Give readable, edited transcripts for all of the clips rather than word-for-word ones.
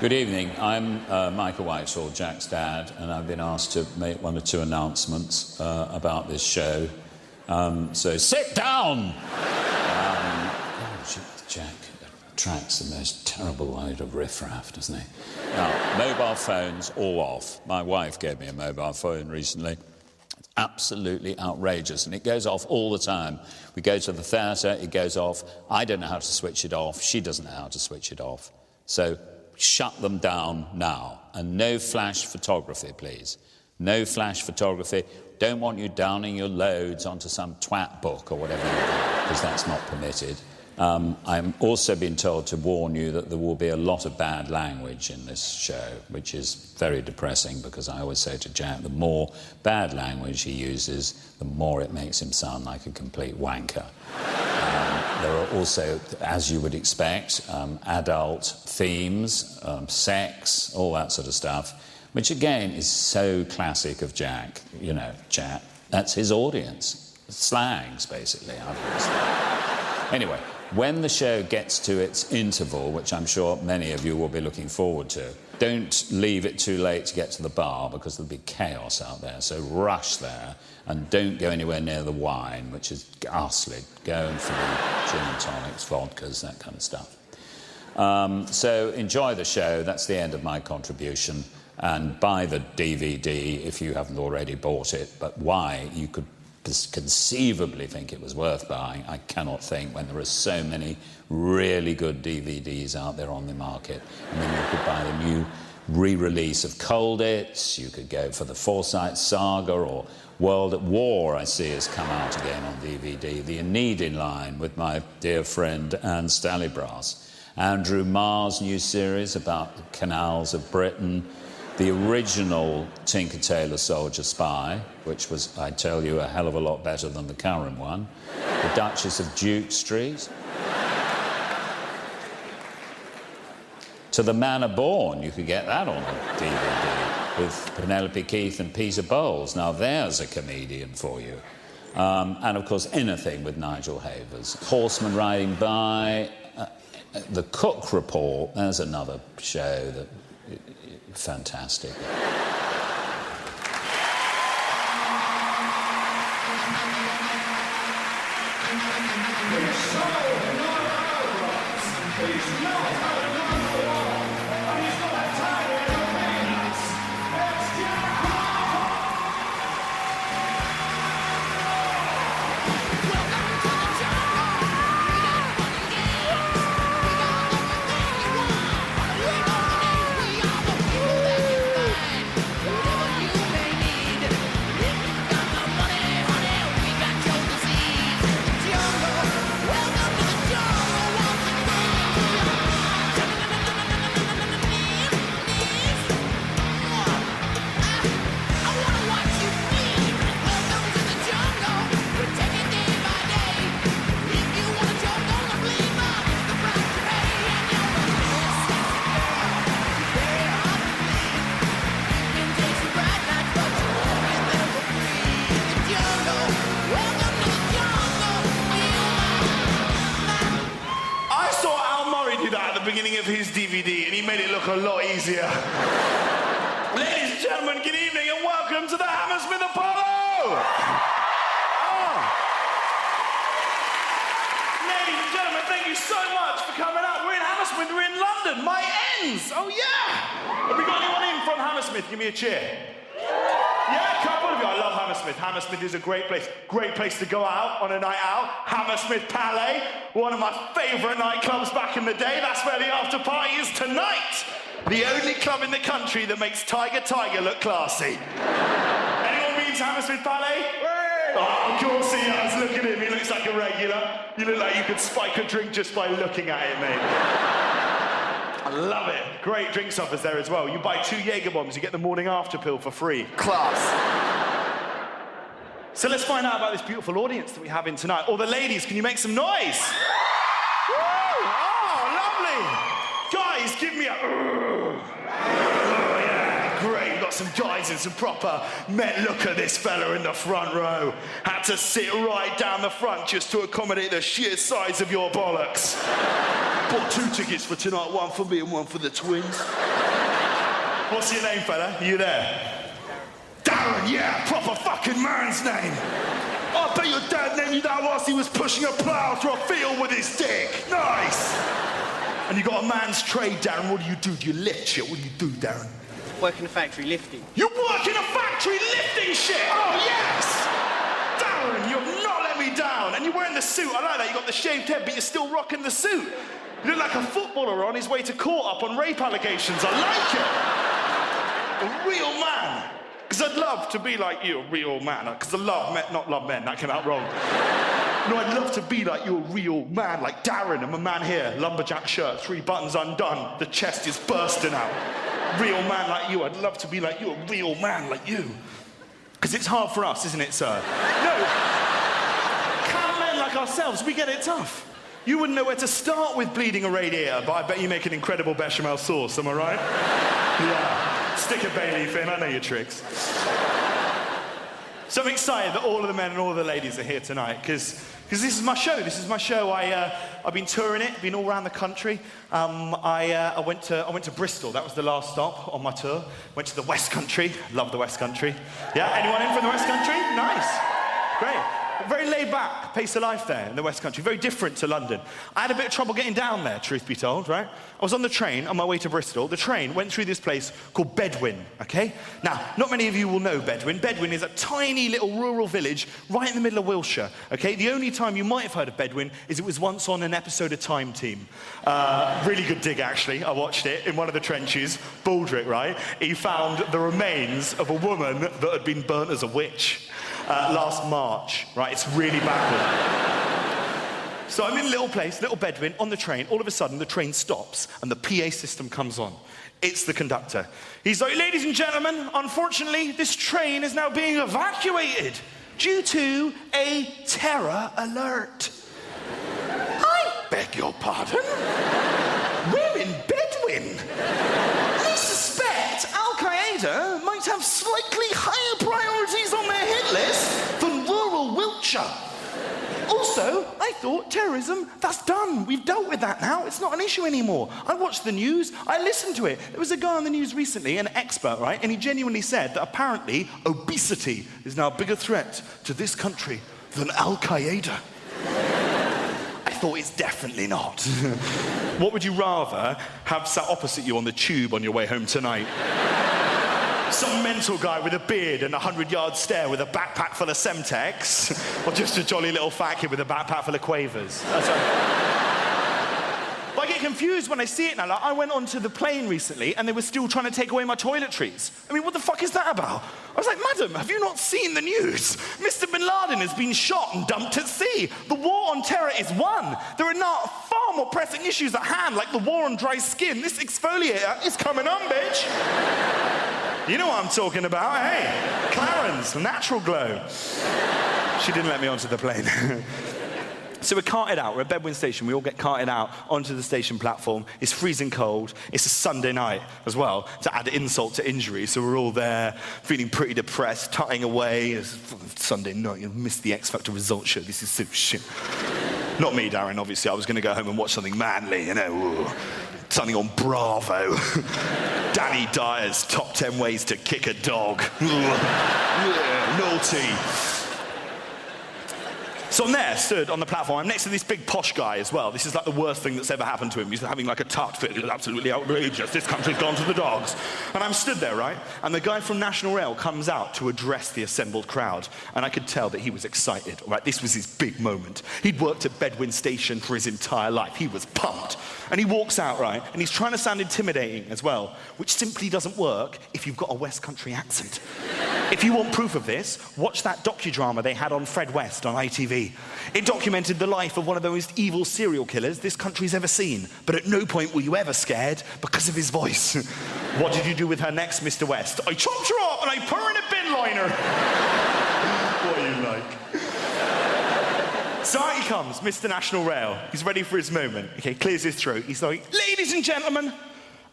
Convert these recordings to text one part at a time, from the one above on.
Good evening. I'm Michael Whitehall, Jack's dad, and I've been asked to make one or two announcements about this show. So sit down! Jack attracts the most terrible load of riffraff, doesn't he? Now, mobile phones all off. My wife gave me a mobile phone recently. It's absolutely outrageous, and it goes off all the time. We go to the theatre, it goes off. I don't know how to switch it off. She doesn't know how to switch it off. So shut them down now. And no flash photography, please. No flash photography. Don't want you downing your loads onto some twat book or whatever you do, because that's not permitted. I'm also been told to warn you that there will be a lot of bad language in this show, which is very depressing, because I always say to Jack, the more bad language he uses, the more it makes him sound like a complete wanker. There are also, as you would expect, adult themes, sex, all that sort of stuff, which again is so classic of Jack. You know, Jack, that's his audience. Slangs, basically. Anyway, when the show gets to its interval, which I'm sure many of you will be looking forward to, don't leave it too late to get to the bar, because there'll be chaos out there. So rush there, and don't go anywhere near the wine, which is ghastly. Go for the gin and tonics, vodkas, that kind of stuff. So enjoy the show. That's the end of my contribution. And buy the DVD if you haven't already bought it. But why you could conceivably think it was worth buying, I cannot think, when there are so many really good DVDs out there on the market. I mean, you could buy the new re-release of Colditz, you could go for the Forsyte Saga, or World at War, I see, has come out again on DVD. The Aeneid line with my dear friend Anne Stallybrass. Andrew Marr's new series about the canals of Britain. The original Tinker Tailor Soldier Spy, which was, I tell you, a hell of a lot better than the current one. The Duchess of Duke Street. To the Manor Born, you could get that on a DVD with Penelope Keith and Peter Bowles. Now there's a comedian for you. And of course, anything with Nigel Havers. Horseman Riding By, The Cook Report, there's another show that... fantastic. Beginning of his DVD, and he made it look a lot easier. Ladies and gentlemen, good evening and welcome to the Hammersmith Apollo! Ladies and gentlemen, thank you so much for coming out. We're in Hammersmith, we're in London. My ends! Oh yeah! Have we got anyone in from Hammersmith? Give me a cheer. Yeah, a couple of you. I love Hammersmith. Hammersmith is a great place. Great place to go out on a night out. Hammersmith Palais, one of my favourite nightclubs back in the day. That's where the after party is tonight. The only club in the country that makes Tiger look classy. Anyone been to Hammersmith Palais? Oh, of course he has. Look at him. He looks like a regular. You look like you could spike a drink just by looking at it, mate. I love it. Great drinks offers there as well. You buy 2 Jaeger bombs, you get the morning after pill for free. Class. So let's find out about this beautiful audience that we have in tonight. All the ladies, can you make some noise? Woo! Oh, lovely. Guys, give me a... Oh, yeah, great. We've got some guys in some proper men. Look at this fella in the front row. had to sit right down the front just to accommodate the sheer size of your bollocks. Bought 2 tickets for tonight, one for me and one for the twins. What's your name, fella? Are you there? Darren, yeah, proper fucking man's name. I bet your dad named you that whilst he was pushing a plough through a field with his dick. Nice. And you got a man's trade, Darren. What do you do? Do you lift shit? What do you do, Darren? Work in a factory lifting. You work in a factory lifting shit? Oh, yes! Darren, you've not let me down. And you're wearing the suit. I like that. You got the shaved head, but you're still rocking the suit. You look like a footballer on his way to court up on rape allegations. I like it. A real man. Because I'd love to be like you, a real man. Because I love men, not love men. That came out wrong. No, I'd love to be like you, a real man, like Darren. I'm a man here, lumberjack shirt, 3 buttons undone, the chest is bursting out. Real man like you. I'd love to be like you, a real man like you. Because it's hard for us, isn't it, sir? No. Calm men like ourselves, we get it tough. You wouldn't know where to start with bleeding a radiator, but I bet you make an incredible bechamel sauce, am I right? Yeah. Stick a bay leaf in, I know your tricks. So I'm excited that all of the men and all of the ladies are here tonight, because this is my show. This is my show. I've been touring it, been all around the country. I went to Bristol. That was the last stop on my tour. Went to the West Country. Love the West Country. Yeah, anyone in from the West Country? Nice. Great. Very laid back pace of life there in the West Country. Very different to London. I had a bit of trouble getting down there, truth be told, right? I was on the train on my way to Bristol. The train went through this place called Bedwin, okay? Now, not many of you will know Bedwin. Bedwin is a tiny little rural village right in the middle of Wiltshire, okay? The only time you might have heard of Bedwin is it was once on an episode of Time Team. Really good dig, actually. I watched it in one of the trenches. Baldrick, right? He found the remains of a woman that had been burnt as a witch. Last March, right? It's really backward. So I'm in a little place, little Bedouin, on the train. All of a sudden, the train stops and the PA system comes on. It's the conductor. He's like, ladies and gentlemen, unfortunately, this train is now being evacuated due to a terror alert. I beg your pardon? We're in Bedouin. I suspect Al-Qaeda might have slightly higher priorities on their hit list than rural Wiltshire. Also, I thought terrorism, that's done. We've dealt with that now. It's not an issue anymore. I watched the news. I listened to it. There was a guy on the news recently, an expert, right? And he genuinely said that apparently obesity is now a bigger threat to this country than Al-Qaeda. I thought it's definitely not. What would you rather have sat opposite you on the tube on your way home tonight? Some mental guy with a beard and a 100-yard stare with a backpack full of Semtex, or just a jolly little fat kid with a backpack full of Quavers? That's right. But I get confused when I see it now. Like, I went onto the plane recently and they were still trying to take away my toiletries. I mean, what the fuck is that about? I was like, madam, have you not seen the news? Mr. Bin Laden has been shot and dumped at sea. The war on terror is won. There are now far more pressing issues at hand, like the war on dry skin. This exfoliator is coming on, bitch. You know what I'm talking about, hey? Clarence, Natural Glow. She didn't let me onto the plane. So we're carted out. We're at Bedwin Station. We all get carted out onto the station platform. It's freezing cold. It's a Sunday night as well, to add insult to injury. So we're all there, feeling pretty depressed, tutting away. It's Sunday night. You missed the X Factor results show. This is so shit. Not me, Darren, obviously. I was going to go home and watch something manly, you know. Ooh. Something on Bravo. Danny Dyer's top 10 ways to kick a dog. Yeah, naughty. So I'm there, stood on the platform. I'm next to this big posh guy as well. This is like the worst thing that's ever happened to him. He's having like a tart fit. It's absolutely outrageous. This country's gone to the dogs. And I'm stood there, right? And the guy from National Rail comes out to address the assembled crowd. And I could tell that he was excited, right? This was his big moment. He'd worked at Bedwin Station for his entire life. He was pumped. And he walks out, right? And he's trying to sound intimidating as well, which simply doesn't work if you've got a West Country accent. If you want proof of this, watch that docudrama they had on Fred West on ITV. It documented the life of one of the most evil serial killers this country's ever seen. But at no point were you ever scared because of his voice. What did you do with her next, Mr. West? I chopped her up and I put her in a bin liner. What are you like? So out he comes, Mr. National Rail. He's ready for his moment. Okay, clears his throat. He's like, ladies and gentlemen,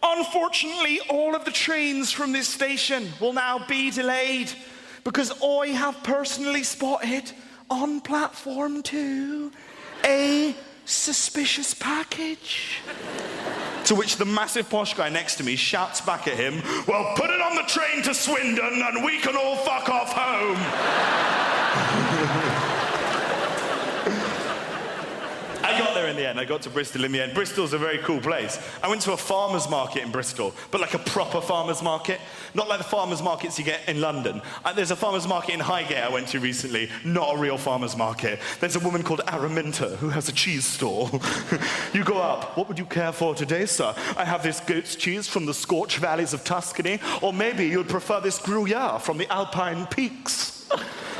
unfortunately, all of the trains from this station will now be delayed because I have personally spotted on platform 2, a suspicious package. To which the massive posh guy next to me shouts back at him, well, put it on the train to Swindon and we can all fuck off home. I got there in the end. I got to Bristol in the end. Bristol's a very cool place. I went to a farmer's market in Bristol, but like a proper farmer's market. Not like the farmer's markets you get in London. There's a farmer's market in Highgate I went to recently. Not a real farmer's market. There's a woman called Araminta who has a cheese stall. You go up. What would you care for today, sir? I have this goat's cheese from the scorched valleys of Tuscany, or maybe you'd prefer this Gruyere from the Alpine peaks.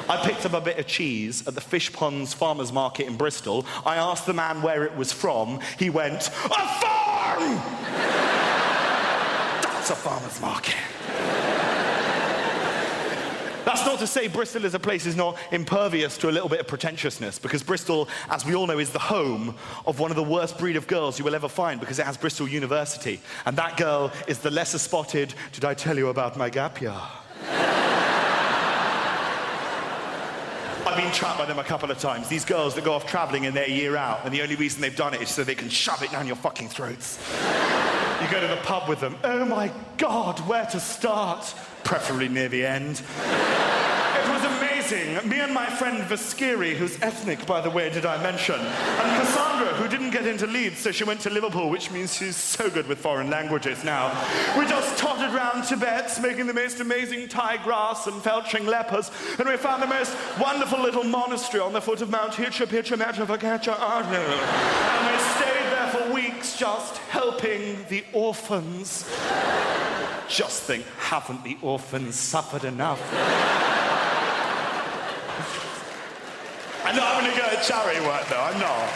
I picked up a bit of cheese at the Fish Ponds Farmers Market in Bristol. I asked the man where it was from. He went, a farm! That's a farmer's market. That's not to say Bristol as a place is not impervious to a little bit of pretentiousness, because Bristol, as we all know, is the home of one of the worst breed of girls you will ever find, because it has Bristol University. And that girl is the lesser spotted, did I tell you about my gap year? I've been trapped by them a couple of times. These girls that go off travelling in their year out, and the only reason they've done it is so they can shove it down your fucking throats. You go to the pub with them. Oh my God, where to start? Preferably near the end. It was amazing. Me and my friend Vaskiri, who's ethnic, by the way, did I mention, and Cassandra, who didn't get into Leeds, so she went to Liverpool, which means she's so good with foreign languages now. We just tottered round Tibet, smoking the most amazing Thai grass and felching lepers, and we found the most wonderful little monastery on the foot of Mount Hitcha Pitcha Matcha Vakacha Arno. And we stayed there for weeks just helping the orphans. Just think, haven't the orphans suffered enough? I'm not having a go at charity work, though. I'm not.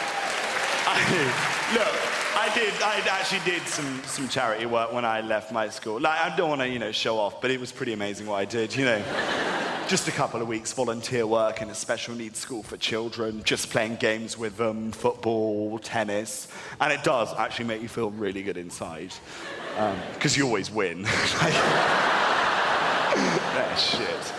I actually did some charity work when I left my school. Like, I don't want to, show off, but it was pretty amazing what I did, Just a couple of weeks volunteer work in a special needs school for children, just playing games with them, football, tennis. And it does actually make you feel really good inside. Because you always win. Shit.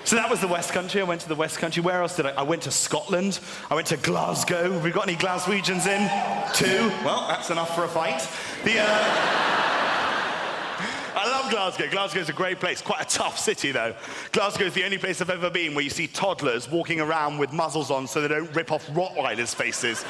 So that was the West Country. I went to the West Country. Where else did I went to Scotland. I went to Glasgow. Have we got any Glaswegians in? 2. Well, that's enough for a fight. I love Glasgow. Glasgow's a great place. Quite a tough city, though. Glasgow's the only place I've ever been where you see toddlers walking around with muzzles on so they don't rip off Rottweilers' faces.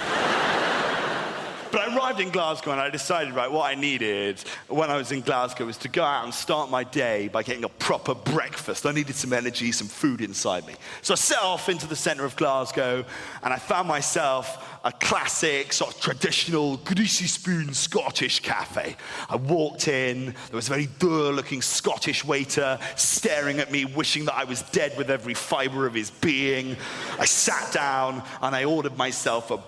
But I arrived in Glasgow and I decided, right, what I needed when I was in Glasgow was to go out and start my day by getting a proper breakfast. I needed some energy, some food inside me. So I set off into the centre of Glasgow and I found myself a classic, sort of traditional, greasy spoon Scottish cafe. I walked in, there was a very dour-looking Scottish waiter staring at me, wishing that I was dead with every fibre of his being. I sat down and I ordered myself a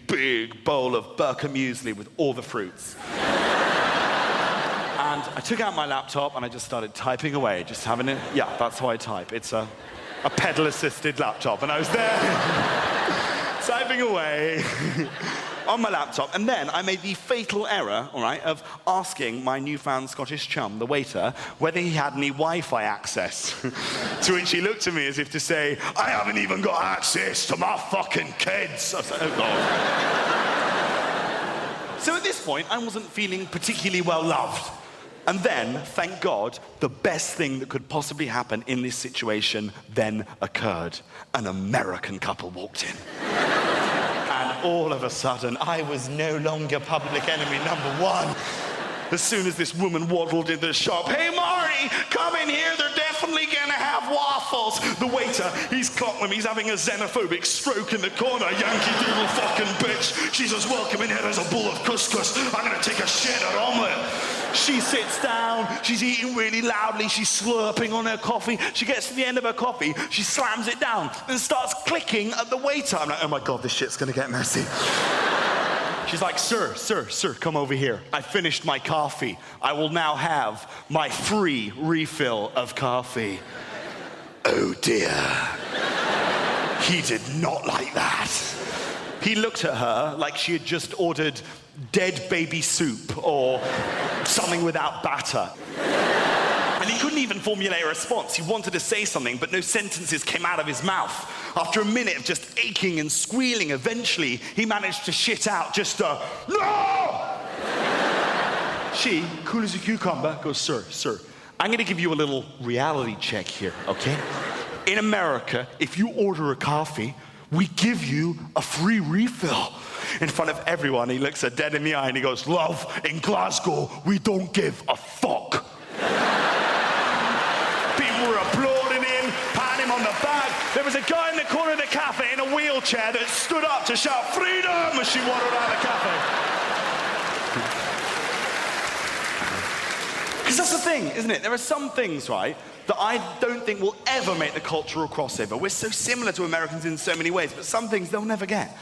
big bowl of Burke muesli with all the fruits. And I took out my laptop and I just started typing away, just having it. Yeah, that's how I type. It's a pedal-assisted laptop. And I was there typing away on my laptop. And then I made the fatal error, all right, of asking my newfound Scottish chum, the waiter, whether he had any Wi-Fi access. To which he looked at me as if to say, I haven't even got access to my fucking kids. I was like, oh, God. So at this point, I wasn't feeling particularly well loved. And then, thank God, the best thing that could possibly happen in this situation then occurred. An American couple walked in. And all of a sudden, I was no longer public enemy number 1. As soon as this woman waddled into the shop, hey, Marty, come in here, they're definitely gonna have waffles. The waiter, he's clocked them, he's having a xenophobic stroke in the corner, Yankee Doodle fucking bitch. She's as welcome in here as a bowl of couscous. I'm gonna take a shit at omelette. She sits down, she's eating really loudly, she's slurping on her coffee. She gets to the end of her coffee, she slams it down and starts clicking at the waiter. I'm like, oh my God, this shit's gonna get messy. She's like, sir, come over here. I finished my coffee. I will now have my free refill of coffee. Oh dear. He did not like that. He looked at her like she had just ordered dead baby soup or something without batter. And he couldn't couldn't even formulate a response. He wanted to say something, but no sentences came out of his mouth. After a minute of just aching and squealing, eventually he managed to shit out just a, "No!" She, cool as a cucumber, goes, Sir, I'm gonna give you a little reality check here, okay? In America, if you order a coffee, we give you a free refill. In front of everyone, he looks her dead in the eye and he goes, "Love, in Glasgow, we don't give a fuck." People were applauding him, patting him on the back. There was a guy in the corner of the cafe in a wheelchair that stood up to shout "freedom" as she wandered out of the cafe. Because that's the thing, isn't it? There are some things, right, that I don't think will ever make the cultural crossover. We're so similar to Americans in so many ways, but some things they'll never get.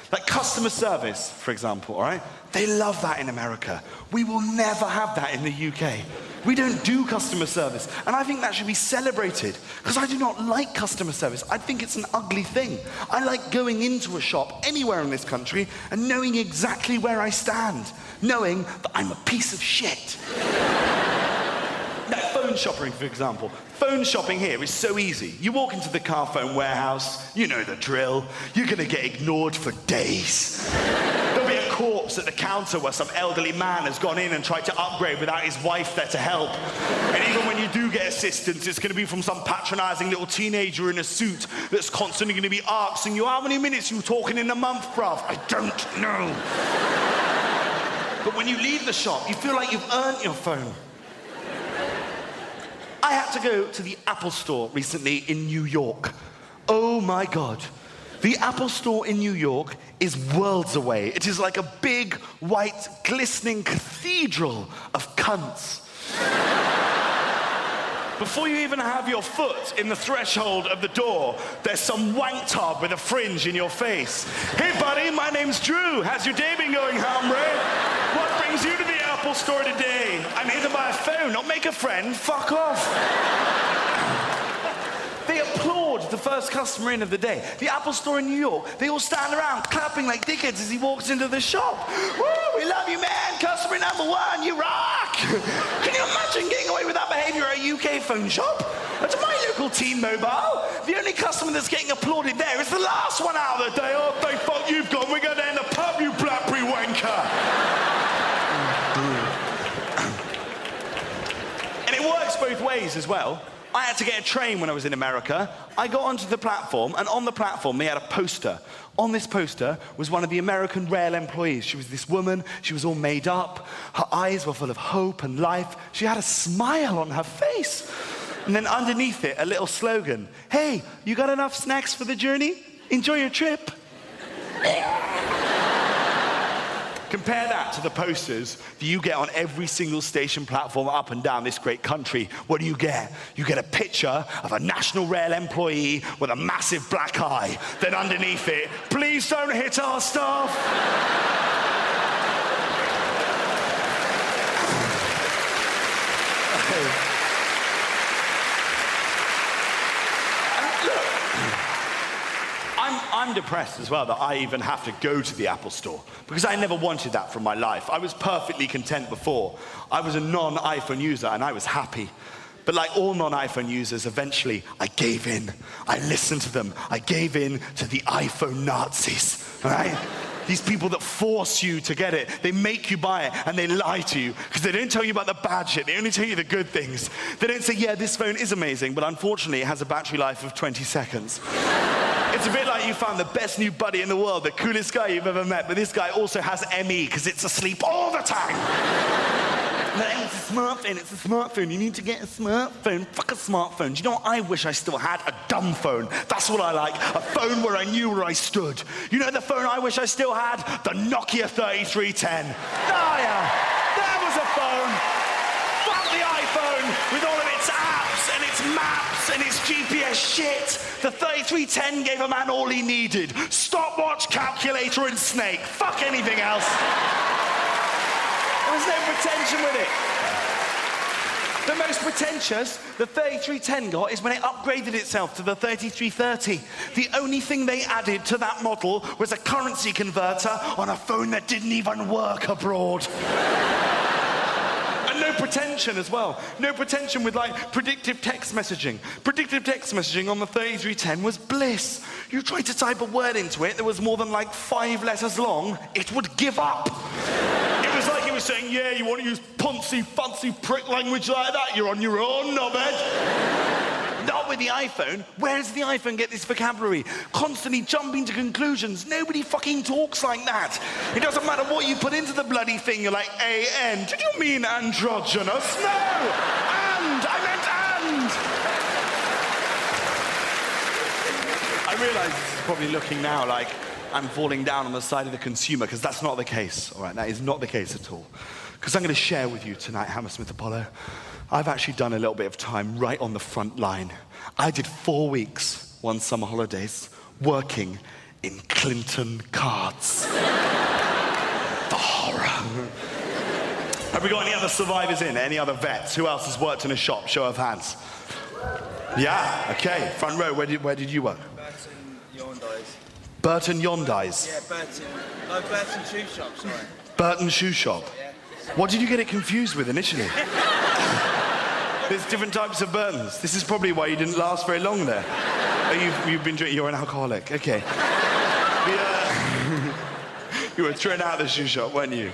Like customer service, for example, all right? They love that in America. We will never have that in the UK. We don't do customer service, and I think that should be celebrated, because I do not like customer service. I think it's an ugly thing. I like going into a shop anywhere in this country and knowing exactly where I stand, knowing that I'm a piece of shit. Now, phone shopping, for example. Phone shopping here is so easy. You walk into the car phone warehouse, you know the drill. You're gonna get ignored for days. There'll be a corpse at the counter where some elderly man has gone in and tried to upgrade without his wife there to help. And even when you do get assistance, it's gonna be from some patronizing little teenager in a suit that's constantly gonna be asking you, "How many minutes you talking in a month, bruv?" "I don't know." But when you leave the shop, you feel like you've earned your phone. I had to go to the Apple store recently in New York. Oh my God. The Apple store in New York is worlds away. It is like a big, white, glistening cathedral of cunts. Before you even have your foot in the threshold of the door, there's some wank tub with a fringe in your face. "Hey buddy, my name's Drew. How's your day been going, hombre? What brings you to the Apple store today?" "I'm here to buy a phone, not make a friend. Fuck off." They applaud the first customer in of the day. The Apple store in New York, they all stand around clapping like dickheads as he walks into the shop. "Woo, we love you, man. Customer number one, you rock." Can you imagine getting away with that behavior at a UK phone shop? At my local T-Mobile, the only customer that's getting applauded there is the last one out of the day. "Oh, thank fuck you've gone. We're going down the pub, you blackberry wanker." And it works both ways as well. I had to get a train when I was in America. I got onto the platform, and on the platform they had a poster. On this poster was one of the American rail employees. She was this woman, she was all made up, her eyes were full of hope and life, she had a smile on her face. And then underneath it, a little slogan, "Hey, you got enough snacks for the journey? Enjoy your trip." Compare that to the posters that you get on every single station platform up and down this great country. What do you get? You get a picture of a National Rail employee with a massive black eye. Then underneath it, "Please don't hit our staff." I'm depressed as well that I even have to go to the Apple store, because I never wanted that from my life. I was perfectly content before. I was a non-iPhone user and I was happy. But like all non-iPhone users, eventually I gave in. I listened to them. I gave in to the iPhone Nazis, all right? These people that force you to get it. They make you buy it and they lie to you, because they don't tell you about the bad shit. They only tell you the good things. They don't say, "Yeah, this phone is amazing, but unfortunately it has a battery life of 20 seconds. It's a bit like you found the best new buddy in the world, the coolest guy you've ever met, but this guy also has ME because it's asleep all the time. It's a smartphone, it's a smartphone. You need to get a smartphone. Fuck a smartphone. Do you know what I wish I still had? A dumb phone. That's what I like. A phone where I knew where I stood. You know the phone I wish I still had? The Nokia 3310. Oh yeah, that was a phone. Fuck the iPhone with all of its apps and its maps and its GPS shit. The 3310 gave a man all he needed. Stopwatch, calculator, and snake. Fuck anything else. There was no pretension with it. The most pretentious the 3310 got is when it upgraded itself to the 3330. The only thing they added to that model was a currency converter on a phone that didn't even work abroad. And And no pretension as well. No pretension with like predictive text messaging. Predictive text messaging on the 3310 was bliss. You tried to type a word into it that was more than like 5 letters long, it would give up. It was like it was saying, yeah, you want to use poncy, fancy prick language like that? You're on your own, knobhead. Not with the iPhone. Where does the iPhone get this vocabulary? Constantly jumping to conclusions. Nobody fucking talks like that. It doesn't matter what you put into the bloody thing. You're like, A-N. Did you mean androgynous? No! I meant and! I realise this is probably looking now like I'm falling down on the side of the consumer, because that's not the case. All right, that is not the case at all. Because I'm going to share with you tonight, Hammersmith Apollo, I've actually done a little bit of time right on the front line. I did 4 weeks, one summer holidays, working in Clinton cards. The horror. Have we got any other survivors in? Any other vets? Who else has worked in a shop? Show of hands. Yeah, okay. Front row, where did you work? Burton Yondies. Burton Yondies? Yeah, Burton. No, Burton Shoe Shop, sorry. Burton Shoe Shop? Yeah. What did you get it confused with initially? There's different types of Burtons. This is probably why you didn't last very long there. Oh, you've been drinking, you're an alcoholic, okay. You were thrown out of the shoe shop, weren't you?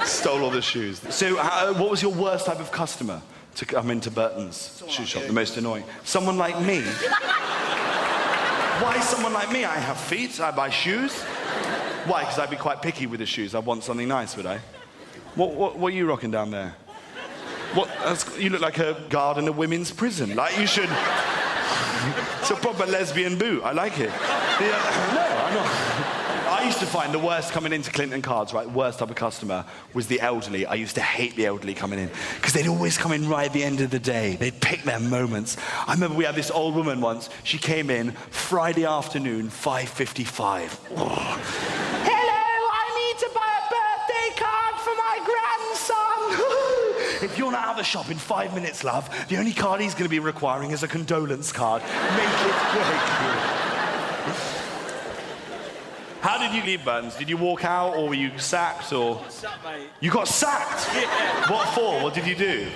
Stole all the shoes. So what was your worst type of customer to come into Burton's shoe shop? The most annoying? Someone like me? Why someone like me? I have feet, I buy shoes. Why? Because I'd be quite picky with the shoes. I'd want something nice, would I? What are you rocking down there? You look like a guard in a women's prison. Like you should... It's a proper lesbian boot. I like it. No, I'm not... I used to find the worst coming into Clinton Cards, right, worst type of customer was the elderly. I used to hate the elderly coming in because they'd always come in right at the end of the day. They'd pick their moments. I remember we had this old woman once. She came in Friday afternoon, 5:55. Oh. Hello, I need to buy a birthday card for my grandson. If you're not out of the shop in 5 minutes, love, the only card he's going to be requiring is a condolence card. Make it quick. How did you leave Burton's? Did you walk out, or were you sacked, or...? I got sacked, mate. You got sacked? Yeah. What for? What did you do?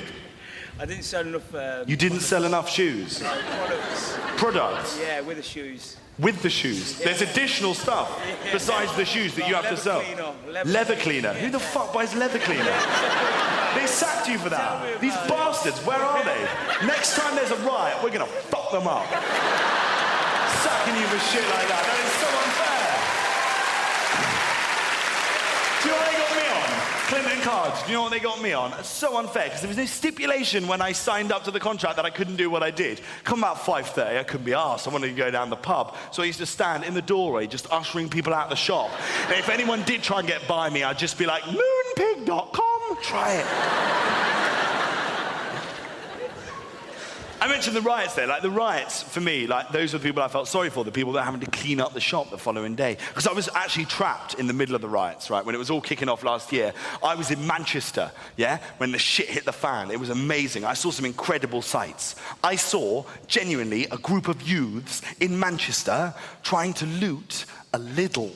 I didn't sell enough... You didn't sell enough shoes? No, products. Products? Yeah, with the shoes. With the shoes? Yeah. There's additional stuff besides the shoes that you have to sell? Leather cleaner. Who the fuck buys leather cleaner? They sacked you for that. These bastards, where are they? Next time there's a riot, we're going to fuck them up. Sacking you for shit like that. That is so unfair. Do you know what they got me on? Clinton Cards. Do you know what they got me on? It's so unfair, because there was no stipulation when I signed up to the contract that I couldn't do what I did. Come about 5:30, I couldn't be arsed. I wanted to go down the pub. So I used to stand in the doorway, just ushering people out the shop. And if anyone did try and get by me, I'd just be like, moonpig.com, try it. I mentioned the riots there. Like, the riots, for me, like, those are the people I felt sorry for, the people that were having to clean up the shop the following day. Because I was actually trapped in the middle of the riots, right? When it was all kicking off last year, I was in Manchester, yeah? When the shit hit the fan. It was amazing. I saw some incredible sights. I saw, genuinely, a group of youths in Manchester trying to loot a Lidl.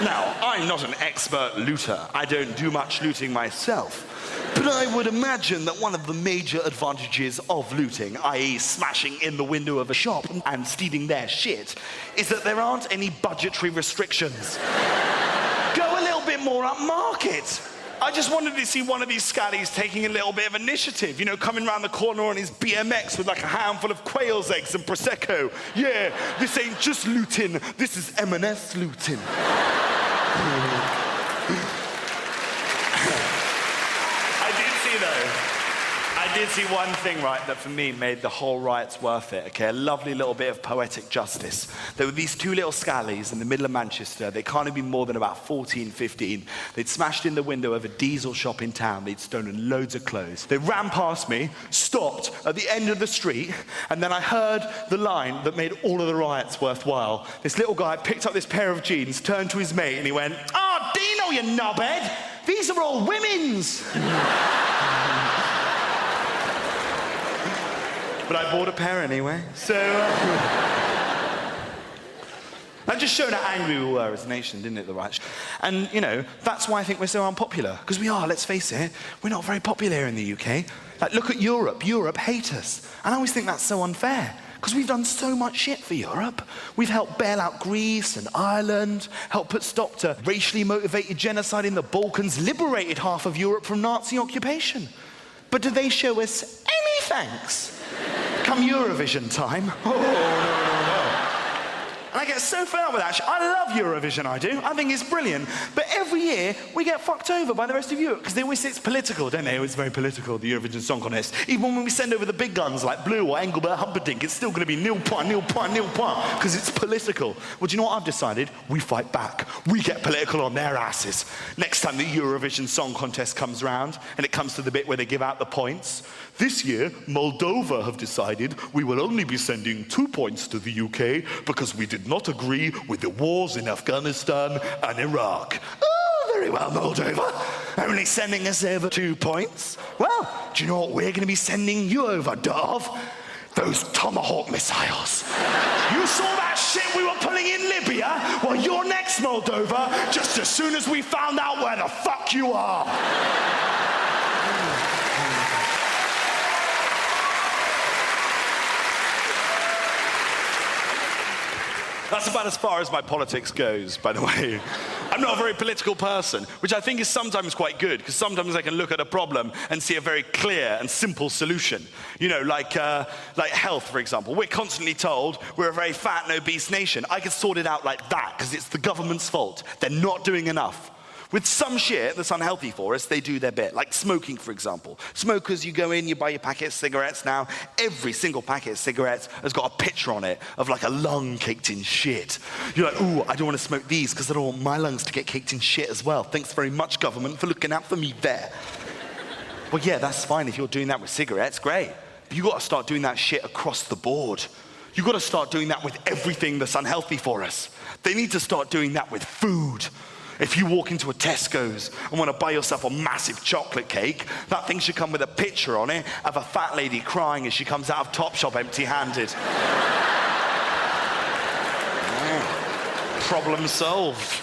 Now, I'm not an expert looter. I don't do much looting myself. But I would imagine that one of the major advantages of looting, i.e. smashing in the window of a shop and stealing their shit, is that there aren't any budgetary restrictions. Go a little bit more upmarket. I just wanted to see one of these scallies taking a little bit of initiative, you know, coming around the corner on his BMX with like a handful of quail's eggs and Prosecco. Yeah, this ain't just looting, this is M&S looting. I did see one thing, right, that for me made the whole riots worth it, okay? A lovely little bit of poetic justice. There were these two little scallies in the middle of Manchester. They can't have been more than about 14, 15. They'd smashed in the window of a diesel shop in town. They'd stolen loads of clothes. They ran past me, stopped at the end of the street, and then I heard the line that made all of the riots worthwhile. This little guy picked up this pair of jeans, turned to his mate, and he went, "Oh, Dino, you knobhead! These are all women's!" But I bought a pair anyway, so... That just showed how angry we were as a nation, didn't it, the right? And, you know, that's why I think we're so unpopular. Because we are, let's face it, we're not very popular here in the UK. Like, look at Europe. Europe hate us. And I always think that's so unfair. Because we've done so much shit for Europe. We've helped bail out Greece and Ireland, helped put stop to racially motivated genocide in the Balkans, liberated half of Europe from Nazi occupation. But do they show us any thanks? Come Eurovision time. Oh, no. And I get so fed up with that. I love Eurovision, I do. I think it's brilliant. But every year, we get fucked over by the rest of Europe, because they always say it's political, don't they? It's very political, the Eurovision Song Contest. Even when we send over the big guns like Blue or Engelbert Humperdinck, it's still going to be nil point, because it's political. Well, do you know what I've decided? We fight back. We get political on their asses. Next time the Eurovision Song Contest comes round, and it comes to the bit where they give out the points, this year, Moldova have decided we will only be sending 2 points to the UK because we did not agree with the wars in Afghanistan and Iraq. Oh, very well, Moldova. Only sending us over 2 points. Well, do you know what we're going to be sending you over, Dov? Those Tomahawk missiles. You saw that shit we were pulling in Libya? Well, you're next, Moldova, just as soon as we found out where the fuck you are. That's about as far as my politics goes, by the way. I'm not a very political person, which I think is sometimes quite good, because sometimes I can look at a problem and see a very clear and simple solution. You know, like health, for example. We're constantly told we're a very fat and obese nation. I can sort it out like that, because it's the government's fault. They're not doing enough. With some shit that's unhealthy for us, they do their bit. Like smoking, for example. Smokers, you go in, you buy your packet of cigarettes now. Every single packet of cigarettes has got a picture on it of like a lung caked in shit. You're like, ooh, I don't want to smoke these because I don't want my lungs to get caked in shit as well. Thanks very much, government, for looking out for me there. Well, yeah, that's fine if you're doing that with cigarettes, great. But you got to start doing that shit across the board. You got to start doing that with everything that's unhealthy for us. They need to start doing that with food. If you walk into a Tesco's and want to buy yourself a massive chocolate cake, that thing should come with a picture on it of a fat lady crying as she comes out of Topshop empty-handed. Problem solved.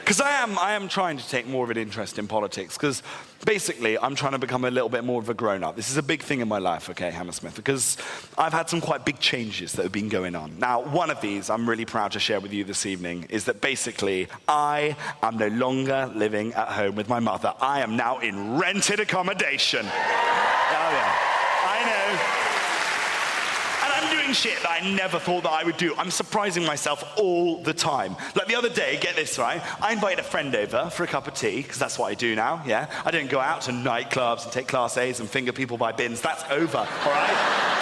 Because I am trying to take more of an interest in politics, because basically I'm trying to become a little bit more of a grown-up. This is a big thing in my life, okay, Hammersmith, because I've had some quite big changes that have been going on. Now, one of these I'm really proud to share with you this evening is that basically I am no longer living at home with my mother. I am now in rented accommodation. Oh yeah, I know. Doing shit that I never thought that I would do. I'm surprising myself all the time. Like the other day, get this right, I invited a friend over for a cup of tea, because that's what I do now, yeah? I don't go out to nightclubs and take Class A's and finger people by bins. That's over, all right?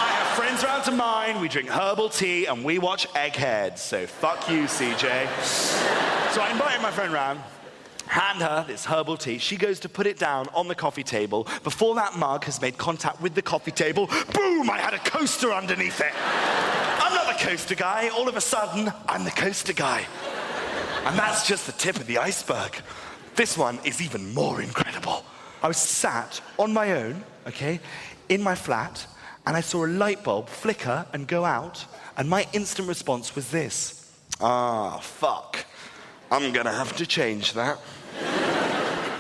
I have friends round to mine, we drink herbal tea, and we watch Eggheads. So fuck you, CJ. So I invited my friend round, hand her this herbal tea. She goes to put it down on the coffee table. Before that mug has made contact with the coffee table, boom, I had a coaster underneath it. I'm not the coaster guy. All of a sudden, I'm the coaster guy. And that's just the tip of the iceberg. This one is even more incredible. I was sat on my own, okay, in my flat, and I saw a light bulb flicker and go out, and my instant response was this. Ah, fuck. I'm gonna have to change that.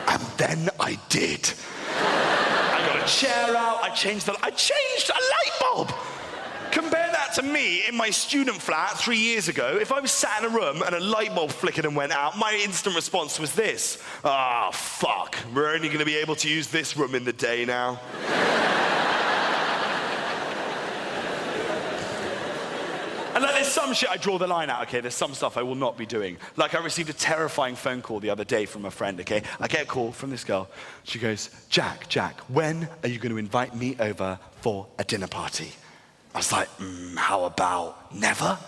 And then I did. I got a chair out, I changed a light bulb. Compare that to me in my student flat 3 years ago. If I was sat in a room and a light bulb flickered and went out, my instant response was this. Ah, fuck, we're only gonna be able to use this room in the day now. And like, there's some shit I draw the line out, okay? There's some stuff I will not be doing. Like, I received a terrifying phone call the other day from a friend, okay? I get a call from this girl. She goes, Jack, when are you going to invite me over for a dinner party? I was like, how about never?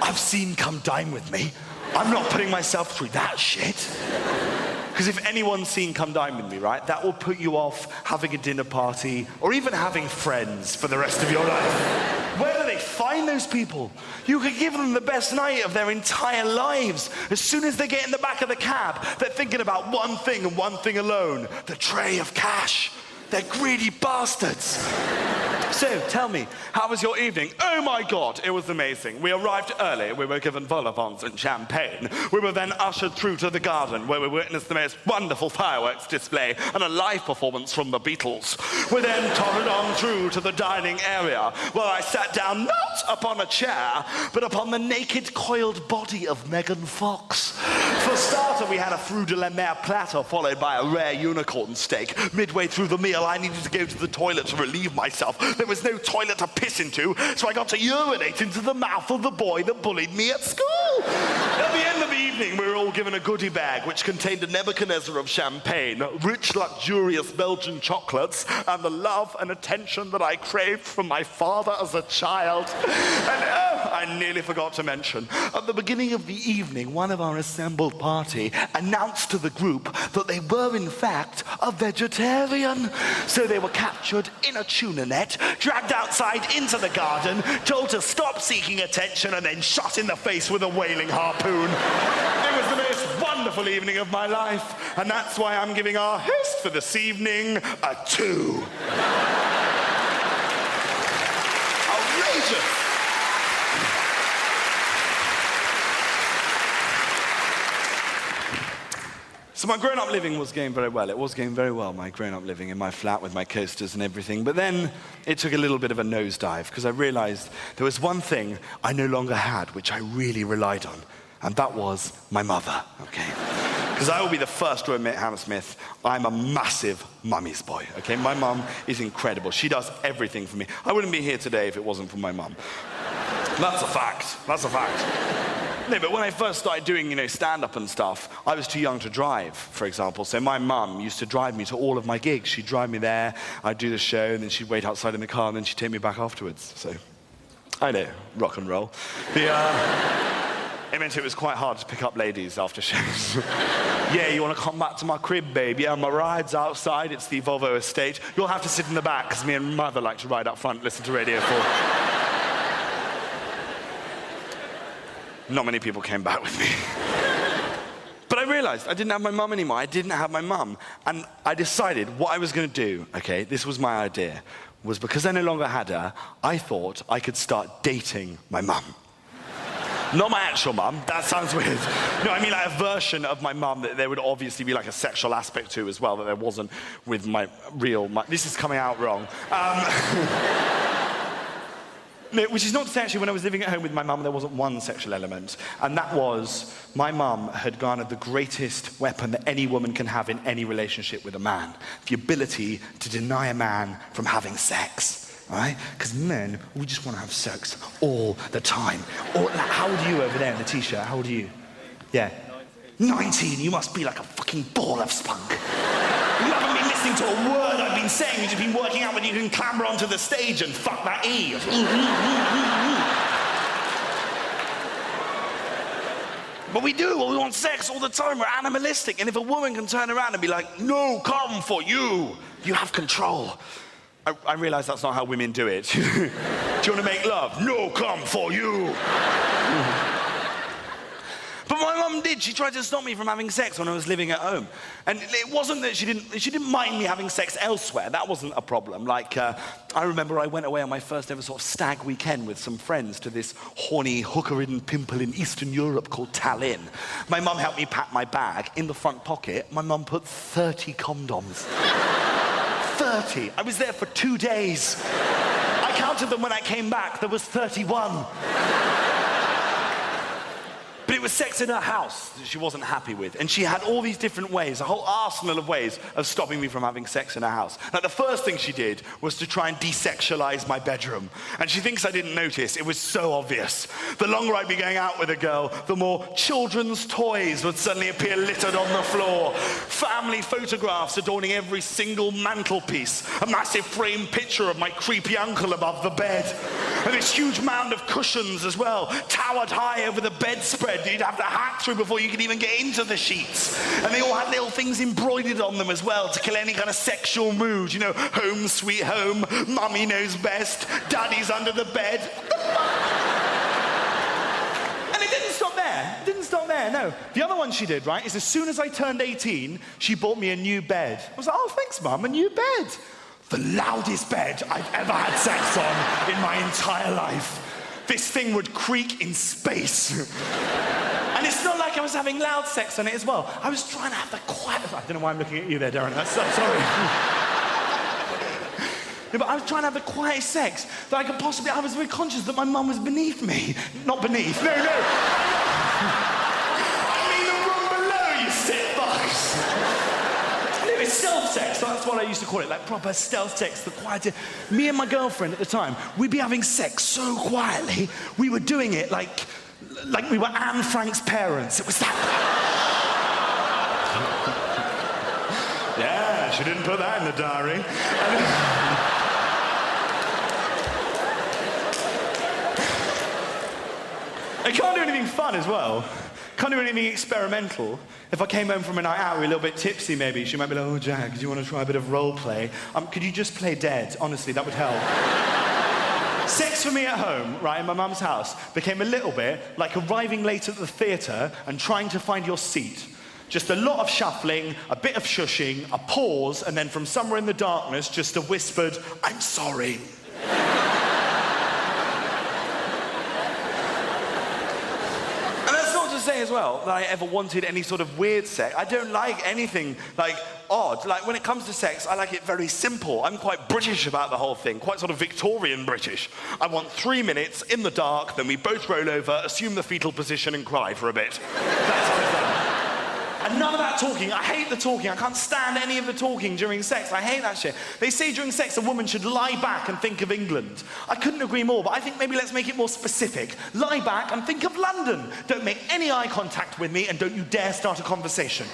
I've seen Come Dine With Me. I'm not putting myself through that shit. Because if anyone's seen Come Dine With Me, right, that will put you off having a dinner party or even having friends for the rest of your life. Where do they find those people? You could give them the best night of their entire lives. As soon as they get in the back of the cab, they're thinking about one thing and one thing alone, the tray of cash. They're greedy bastards. So, tell me, how was your evening? Oh my God, it was amazing. We arrived early, we were given vol au vents and champagne. We were then ushered through to the garden where we witnessed the most wonderful fireworks display and a live performance from the Beatles. We then tottered on through to the dining area where I sat down not upon a chair, but upon the naked coiled body of Megan Fox. For starter, we had a fruit de la mer platter followed by a rare unicorn steak. Midway through the meal, I needed to go to the toilet to relieve myself. There was no toilet to piss into, so I got to urinate into the mouth of the boy that bullied me at school. At the end of the evening, we were all given a goodie bag which contained a Nebuchadnezzar of champagne, rich, luxurious Belgian chocolates, and the love and attention that I craved from my father as a child. And I nearly forgot to mention, at the beginning of the evening, one of our assembled party announced to the group that they were, in fact, a vegetarian. So they were captured in a tuna net, dragged outside into the garden, told to stop seeking attention, and then shot in the face with a whaling harpoon. It was the most wonderful evening of my life, and that's why I'm giving our host for this evening a 2. Outrageous! So my grown-up living was going very well. It was going very well, my grown-up living in my flat with my coasters and everything. But then it took a little bit of a nosedive because I realized there was one thing I no longer had, which I really relied on, and that was my mother, okay? Because I will be the first to admit, Hammersmith, I'm a massive mummy's boy, okay? My mum is incredible. She does everything for me. I wouldn't be here today if it wasn't for my mum. That's a fact. That's a fact. No, but when I first started doing, stand-up and stuff, I was too young to drive, for example. So my mum used to drive me to all of my gigs. She'd drive me there, I'd do the show, and then she'd wait outside in the car, and then she'd take me back afterwards. So, I know, rock and roll. It meant it was quite hard to pick up ladies after shows. Yeah, you want to come back to my crib, babe? Yeah, my ride's outside. It's the Volvo estate. You'll have to sit in the back, because me and mother like to ride up front, listen to Radio 4. Not many people came back with me. But I realized I didn't have my mum anymore. I didn't have my mum. And I decided what I was going to do, okay, this was my idea, was because I no longer had her, I thought I could start dating my mum. Not my actual mum, that sounds weird. No, I mean like a version of my mum that there would obviously be like a sexual aspect to as well, that there wasn't with my real mum. This is coming out wrong. No, which is not to say actually when I was living at home with my mum there wasn't one sexual element, and that was my mum had garnered the greatest weapon that any woman can have in any relationship with a man, the ability to deny a man from having sex, right? Because men, we just want to have sex all the time. How old are you over there in the t-shirt? How old are you? Yeah. 19, you must be like a fucking ball of spunk. You haven't been listening to a word I've been saying. You've just been working out when you can clamber onto the stage and fuck that E. But we do. We want sex all the time. We're animalistic. And if a woman can turn around and be like, no, come for you. You have control. I realize that's not how women do it. Do you want to make love? No, come for you. But my mum did. She tried to stop me from having sex when I was living at home. And it wasn't that she didn't mind me having sex elsewhere. That wasn't a problem. Like, I remember I went away on my first ever sort of stag weekend with some friends to this horny, hooker-ridden pimple in Eastern Europe called Tallinn. My mum helped me pack my bag. In the front pocket, my mum put 30 condoms. 30. I was there for 2 days. I counted them when I came back. There was 31. But it was sex in her house that she wasn't happy with. And she had all these different ways, a whole arsenal of ways of stopping me from having sex in her house. Now, the first thing she did was to try and desexualize my bedroom. And she thinks I didn't notice. It was so obvious. The longer I'd be going out with a girl, the more children's toys would suddenly appear littered on the floor. Family photographs adorning every single mantelpiece. A massive framed picture of my creepy uncle above the bed. And this huge mound of cushions as well, towered high over the bedspread. You'd have to hack through before you could even get into the sheets. And they all had little things embroidered on them as well to kill any kind of sexual mood. You know, home sweet home, mummy knows best, daddy's under the bed. And it didn't stop there. there. It didn't stop there, no. The other one she did, right, is as soon as I turned 18, she bought me a new bed. I was like, oh, thanks, Mum, a new bed. The loudest bed I've ever had sex on in my entire life. This thing would creak in space. And it's not like I was having loud sex on it as well. I was trying to have the quiet... I don't know why I'm looking at you there, Darren. I'm sorry. No, but I was trying to have the quietest sex that I could possibly... I was very conscious that my mum was beneath me. Not beneath. No. I mean the room below, you sick fucks. It was stealth sex. That's what I used to call it, like proper stealth sex, the quietest. Me and my girlfriend at the time, we'd be having sex so quietly, we were doing it like we were Anne Frank's parents. It was that... Yeah, she didn't put that in the diary. I can't do anything fun as well. Can't do anything experimental. If I came home from a night out, we were a little bit tipsy maybe, she might be like, oh, Jack, do you want to try a bit of role play? Could you just play dead? Honestly, that would help. Sex for me at home, right, in my mum's house, became a little bit like arriving late at the theatre and trying to find your seat. Just a lot of shuffling, a bit of shushing, a pause, and then from somewhere in the darkness, just a whispered, I'm sorry. Say as well that I ever wanted any sort of weird sex. I don't like anything like odd. Like when it comes to sex, I like it very simple. I'm quite British about the whole thing, quite sort of Victorian British. I want 3 minutes in the dark, then we both roll over, assume the fetal position and cry for a bit. That's how it's done. And none of that talking. I hate the talking. I can't stand any of the talking during sex. I hate that shit. They say during sex a woman should lie back and think of England. I couldn't agree more, but I think maybe let's make it more specific. Lie back and think of London. Don't make any eye contact with me and don't you dare start a conversation.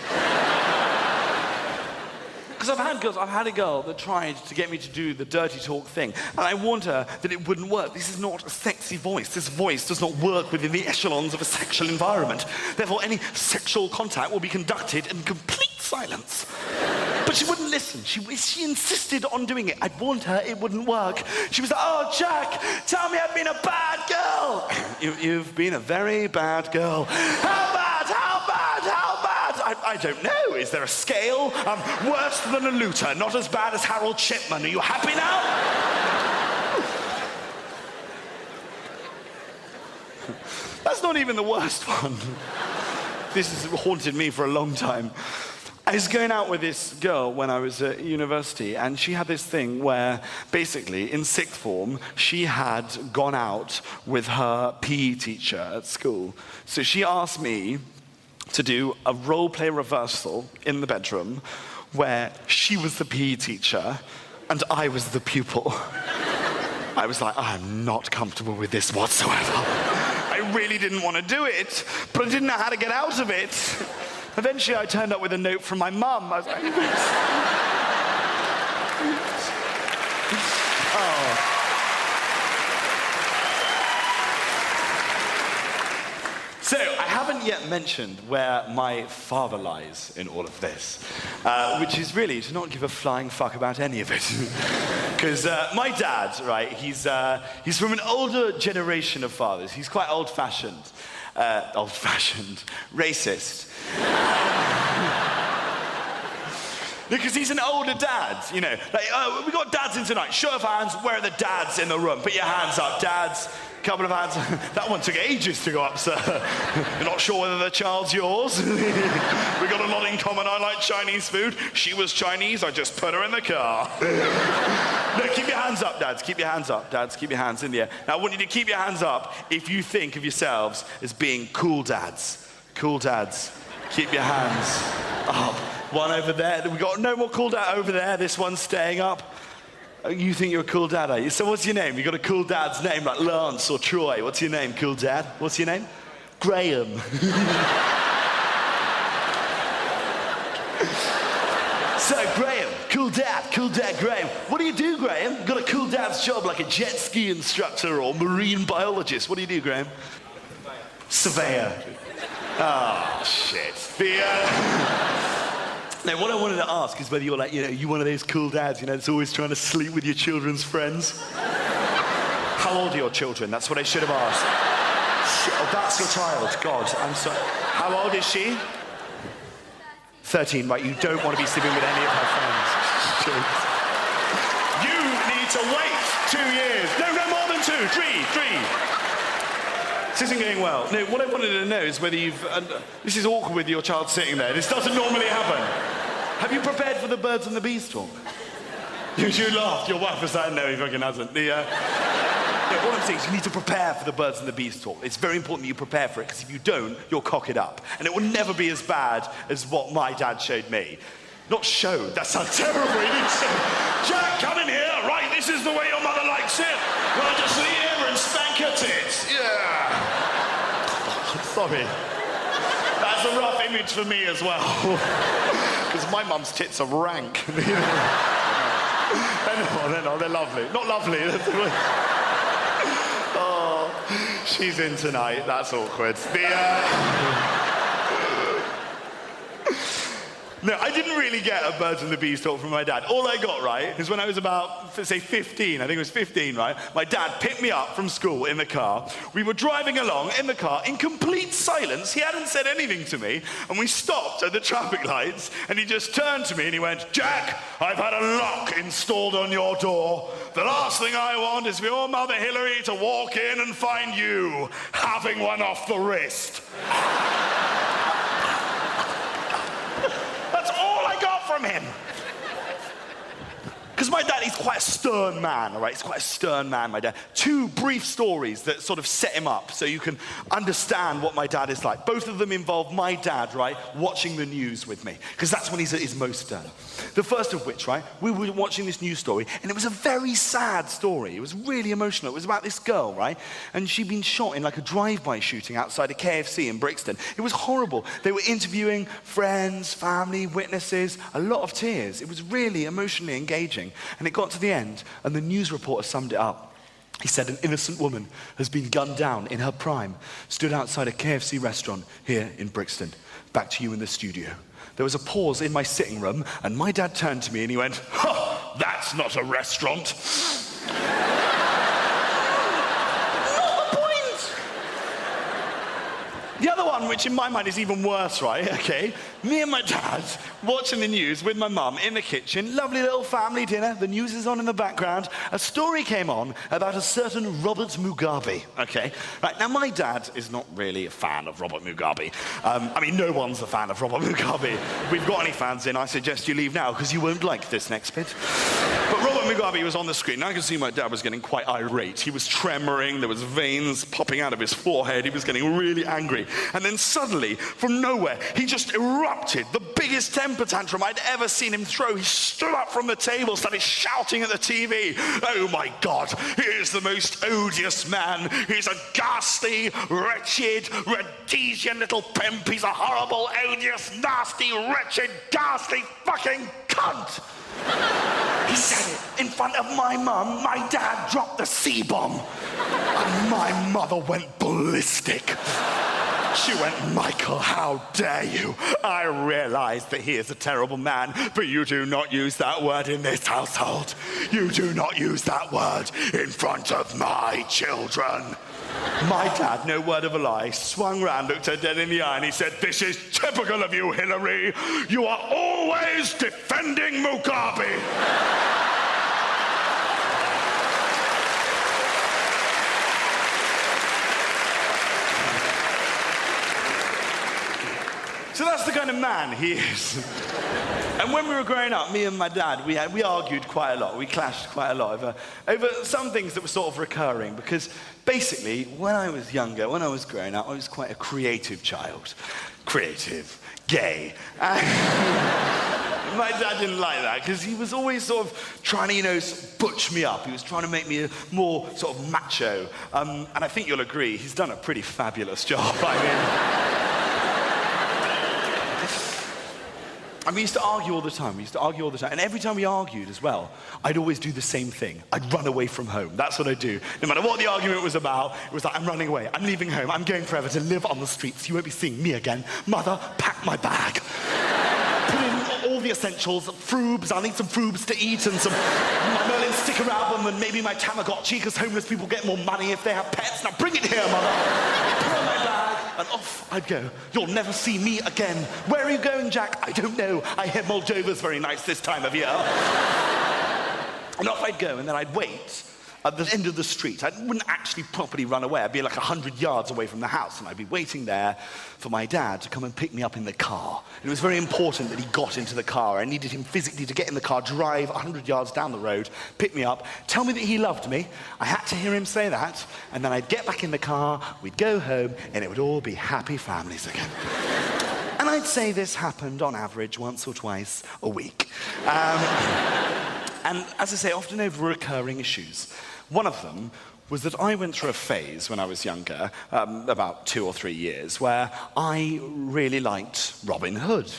Because I've had a girl that tried to get me to do the dirty talk thing, and I warned her that it wouldn't work. This is not a sexy voice. This voice does not work within the echelons of a sexual environment. Therefore, any sexual contact will be conducted in complete silence. But she wouldn't listen. She insisted on doing it. I'd warned her it wouldn't work. She was like, oh, Jack, tell me I've been a bad girl. You've been a very bad girl. How bad? I don't know. Is there a scale? Worse than a looter, not as bad as Harold Shipman. Are you happy now? That's not even the worst one. This has haunted me for a long time. I was going out with this girl when I was at university, and she had this thing where, basically, in sixth form, she had gone out with her PE teacher at school. So she asked me to do a role play reversal in the bedroom where she was the PE teacher and I was the pupil. I was like, I'm not comfortable with this whatsoever. I really didn't want to do it, but I didn't know how to get out of it. Eventually, I turned up with a note from my mum. I was like, oh. So, I haven't yet mentioned where my father lies in all of this, which is really to not give a flying fuck about any of it. Because my dad, right, he's from an older generation of fathers. He's quite old-fashioned, racist. Because he's an older dad, you know. Like, we got dads in tonight. Show of hands, where are the dads in the room? Put your hands up, dads. Couple of hands. That one took ages to go up, sir. You're not sure whether the child's yours? We got a lot in common. I like Chinese food. She was Chinese. I just put her in the car. No, keep your hands up, dads. Keep your hands up, dads. Keep your hands in the air. Now, I want you to keep your hands up if you think of yourselves as being cool dads. Cool dads. Keep your hands up. One over there. We got no more cool dad over there. This one's staying up. You think you're a cool dad, are you? So what's your name? You got a cool dad's name like Lance or Troy. What's your name, cool dad? What's your name? Graham. So, Graham, cool dad, Graham. What do you do, Graham? You got a cool dad's job like a jet ski instructor or marine biologist. What do you do, Graham? Surveyor. Oh, shit. Now, what I wanted to ask is whether you're like, you one of those cool dads, that's always trying to sleep with your children's friends. How old are your children? That's what I should have asked. Oh, that's your child. God, I'm sorry. How old is she? 13, right? You don't want to be sleeping with any of her friends. You need to wait 2 years. No more than 2. 3. This isn't going well. No, what I wanted to know is whether you've... this is awkward with your child sitting there. This doesn't normally happen. Have you prepared for the birds and the bees talk? You laughed. Your wife was like, no, he fucking hasn't. What I'm saying is you need to prepare for the birds and the bees talk. It's very important that you prepare for it, because if you don't, you'll cock it up. And it will never be as bad as what my dad showed me. Not showed. That sounds terrible. He didn't say, Jack, come in here. Right, this is the way your mother likes it. Well, just lean over and spank her tits. Yeah. Sorry. That's a rough image for me as well. Because my mum's tits are rank. They're not. They're lovely. Not lovely. Oh, she's in tonight. That's awkward. No, I didn't really get a birds and the bees talk from my dad. All I got, right, is when I was about, say, 15. I think it was 15, right? My dad picked me up from school in the car. We were driving along in the car in complete silence. He hadn't said anything to me. And we stopped at the traffic lights, and he just turned to me and he went, Jack, I've had a lock installed on your door. The last thing I want is for your mother Hillary to walk in and find you having one off the wrist. From him. Because my dad, he's quite a stern man, all right? He's quite a stern man, my dad. 2 brief stories that sort of set him up so you can understand what my dad is like. Both of them involve my dad, right, watching the news with me, because that's when he's at his most stern. The first of which, right, we were watching this news story, and it was a very sad story. It was really emotional. It was about this girl, right, and she'd been shot in like a drive-by shooting outside a KFC in Brixton. It was horrible. They were interviewing friends, family, witnesses, a lot of tears. It was really emotionally engaging. And it got to the end, and the news reporter summed it up. He said, an innocent woman has been gunned down in her prime, stood outside a KFC restaurant here in Brixton. Back to you in the studio. There was a pause in my sitting room, and my dad turned to me and he went, "Ha, that's not a restaurant." The other one, which in my mind is even worse, right, okay? Me and my dad watching the news with my mum in the kitchen, lovely little family dinner, the news is on in the background. A story came on about a certain Robert Mugabe, okay? Right, now my dad is not really a fan of Robert Mugabe. I mean, no one's a fan of Robert Mugabe. If we've got any fans in, I suggest you leave now, because you won't like this next bit. But Robert Mugabe was on the screen, and I could see my dad was getting quite irate. He was tremoring, there was veins popping out of his forehead, he was getting really angry. And then suddenly, from nowhere, he just erupted, the biggest temper tantrum I'd ever seen him throw. He stood up from the table, started shouting at the TV, "Oh my God, he is the most odious man. He's a ghastly, wretched, Rhodesian little pimp. He's a horrible, odious, nasty, wretched, ghastly fucking cunt." He said it in front of my mum. My dad dropped the C-bomb. And my mother went ballistic. She went, "Michael, how dare you? I realize that he is a terrible man, but you do not use that word in this household. You do not use that word in front of my children." My dad, no word of a lie, swung round, looked her dead in the eye, and he said, "This is typical of you, Hillary. You are always defending Mugabe." So that's the kind of man he is. And when we were growing up, me and my dad, we argued quite a lot. We clashed quite a lot over some things that were sort of recurring, because basically, when I was younger, when I was growing up, I was quite a creative child. Creative, gay. And my dad didn't like that, because he was always sort of trying to, butch me up. He was trying to make me more sort of macho. And I think you'll agree, he's done a pretty fabulous job. And we used to argue all the time. And every time we argued as well, I'd always do the same thing. I'd run away from home. That's what I'd do. No matter what the argument was about, it was like, I'm running away. I'm leaving home. I'm going forever to live on the streets. You won't be seeing me again. Mother, pack my bag. Put in all the essentials, frubes, I'll need some frubes to eat and some my Merlin sticker album and maybe my Tamagotchi, because homeless people get more money if they have pets. Now bring it here, Mother. Put on my bag, and off I'd go. You'll never see me again. Where are you going, Jack? I don't know. I hear Moldova's very nice this time of year. And off I'd go, and then I'd wait at the end of the street. I wouldn't actually properly run away. I'd be like 100 yards away from the house, and I'd be waiting there for my dad to come and pick me up in the car. And it was very important that he got into the car. I needed him physically to get in the car, drive 100 yards down the road, pick me up, tell me that he loved me. I had to hear him say that, and then I'd get back in the car, we'd go home, and it would all be happy families again. And I'd say this happened on average once or twice a week. And as I say, often over recurring issues. One of them was that I went through a phase when I was younger, about 2 or 3 years, where I really liked Robin Hood.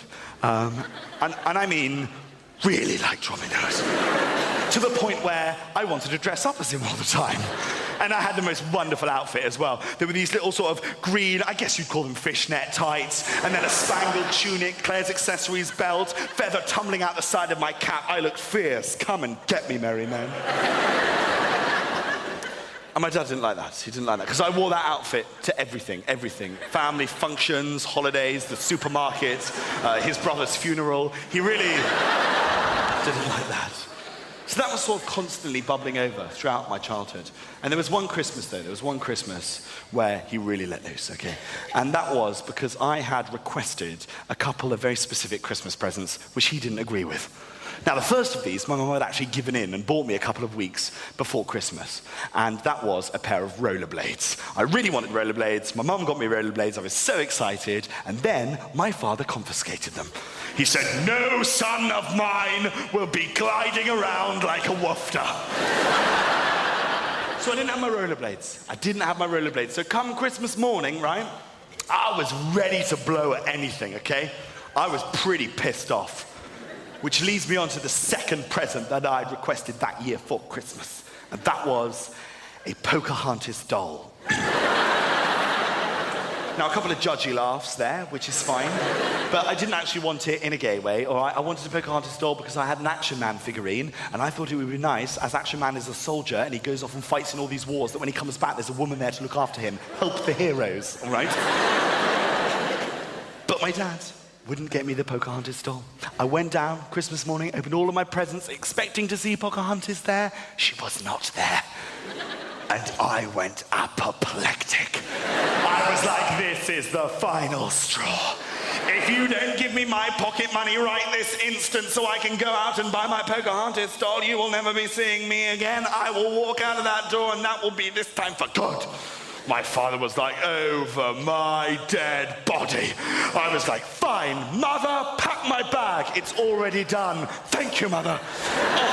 And I mean, really liked Robin Hood. To the point where I wanted to dress up as him all the time. And I had the most wonderful outfit as well. There were these little sort of green, I guess you'd call them fishnet tights, and then a spangled tunic, Claire's accessories belt, feather tumbling out the side of my cap. I looked fierce. Come and get me, merry men. And my dad didn't like that. He didn't like that. Because I wore that outfit to everything. Family functions, holidays, the supermarket, his brother's funeral. He really didn't like that. So that was sort of constantly bubbling over throughout my childhood. And there was one Christmas, though. There was one Christmas where he really let loose, okay? And that was because I had requested a couple of very specific Christmas presents, which he didn't agree with. Now, the first of these, my mum had actually given in and bought me a couple of weeks before Christmas. And that was a pair of rollerblades. I really wanted rollerblades. My mum got me rollerblades. I was so excited. And then my father confiscated them. He said, "No son of mine will be gliding around like a woofter." So I didn't have my rollerblades. So come Christmas morning, right, I was ready to blow at anything, okay? I was pretty pissed off. Which leads me on to the second present that I'd requested that year for Christmas. And that was a Pocahontas doll. Now, a couple of judgy laughs there, which is fine. But I didn't actually want it in a gay way. All right? I wanted a Pocahontas doll because I had an Action Man figurine, and I thought it would be nice, as Action Man is a soldier, and he goes off and fights in all these wars, that when he comes back, there's a woman there to look after him. Help the heroes, all right? But my dad wouldn't get me the Pocahontas doll. I went down Christmas morning, opened all of my presents, expecting to see Pocahontas there. She was not there. And I went apoplectic. I was like, this is the final straw. If you don't give me my pocket money right this instant so I can go out and buy my Pocahontas doll, you will never be seeing me again. I will walk out of that door, and that will be this time for good. My father was like, over my dead body. I was like, fine, Mother, pack my bag. It's already done. Thank you, Mother. Off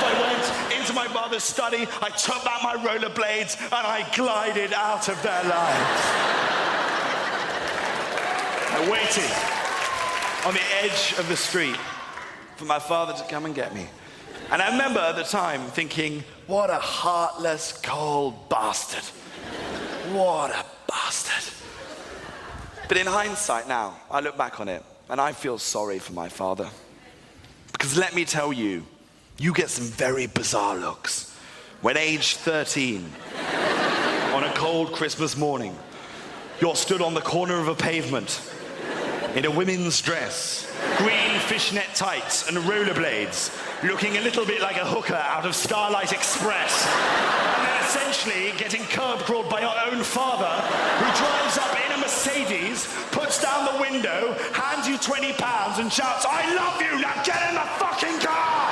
I went into my mother's study. I took out my rollerblades and I glided out of their lives. I waited on the edge of the street for my father to come and get me. And I remember at the time thinking, what a heartless, cold bastard. What a bastard. But in hindsight now, I look back on it and I feel sorry for my father. Because let me tell you, you get some very bizarre looks when age 13, on a cold Christmas morning, you're stood on the corner of a pavement in a women's dress, green fishnet tights and rollerblades, looking a little bit like a hooker out of Starlight Express. And then essentially getting curb crawled by your own father, who drives up in a Mercedes, puts down the window, hands you £20 and shouts, "I love you, now get in the fucking car!"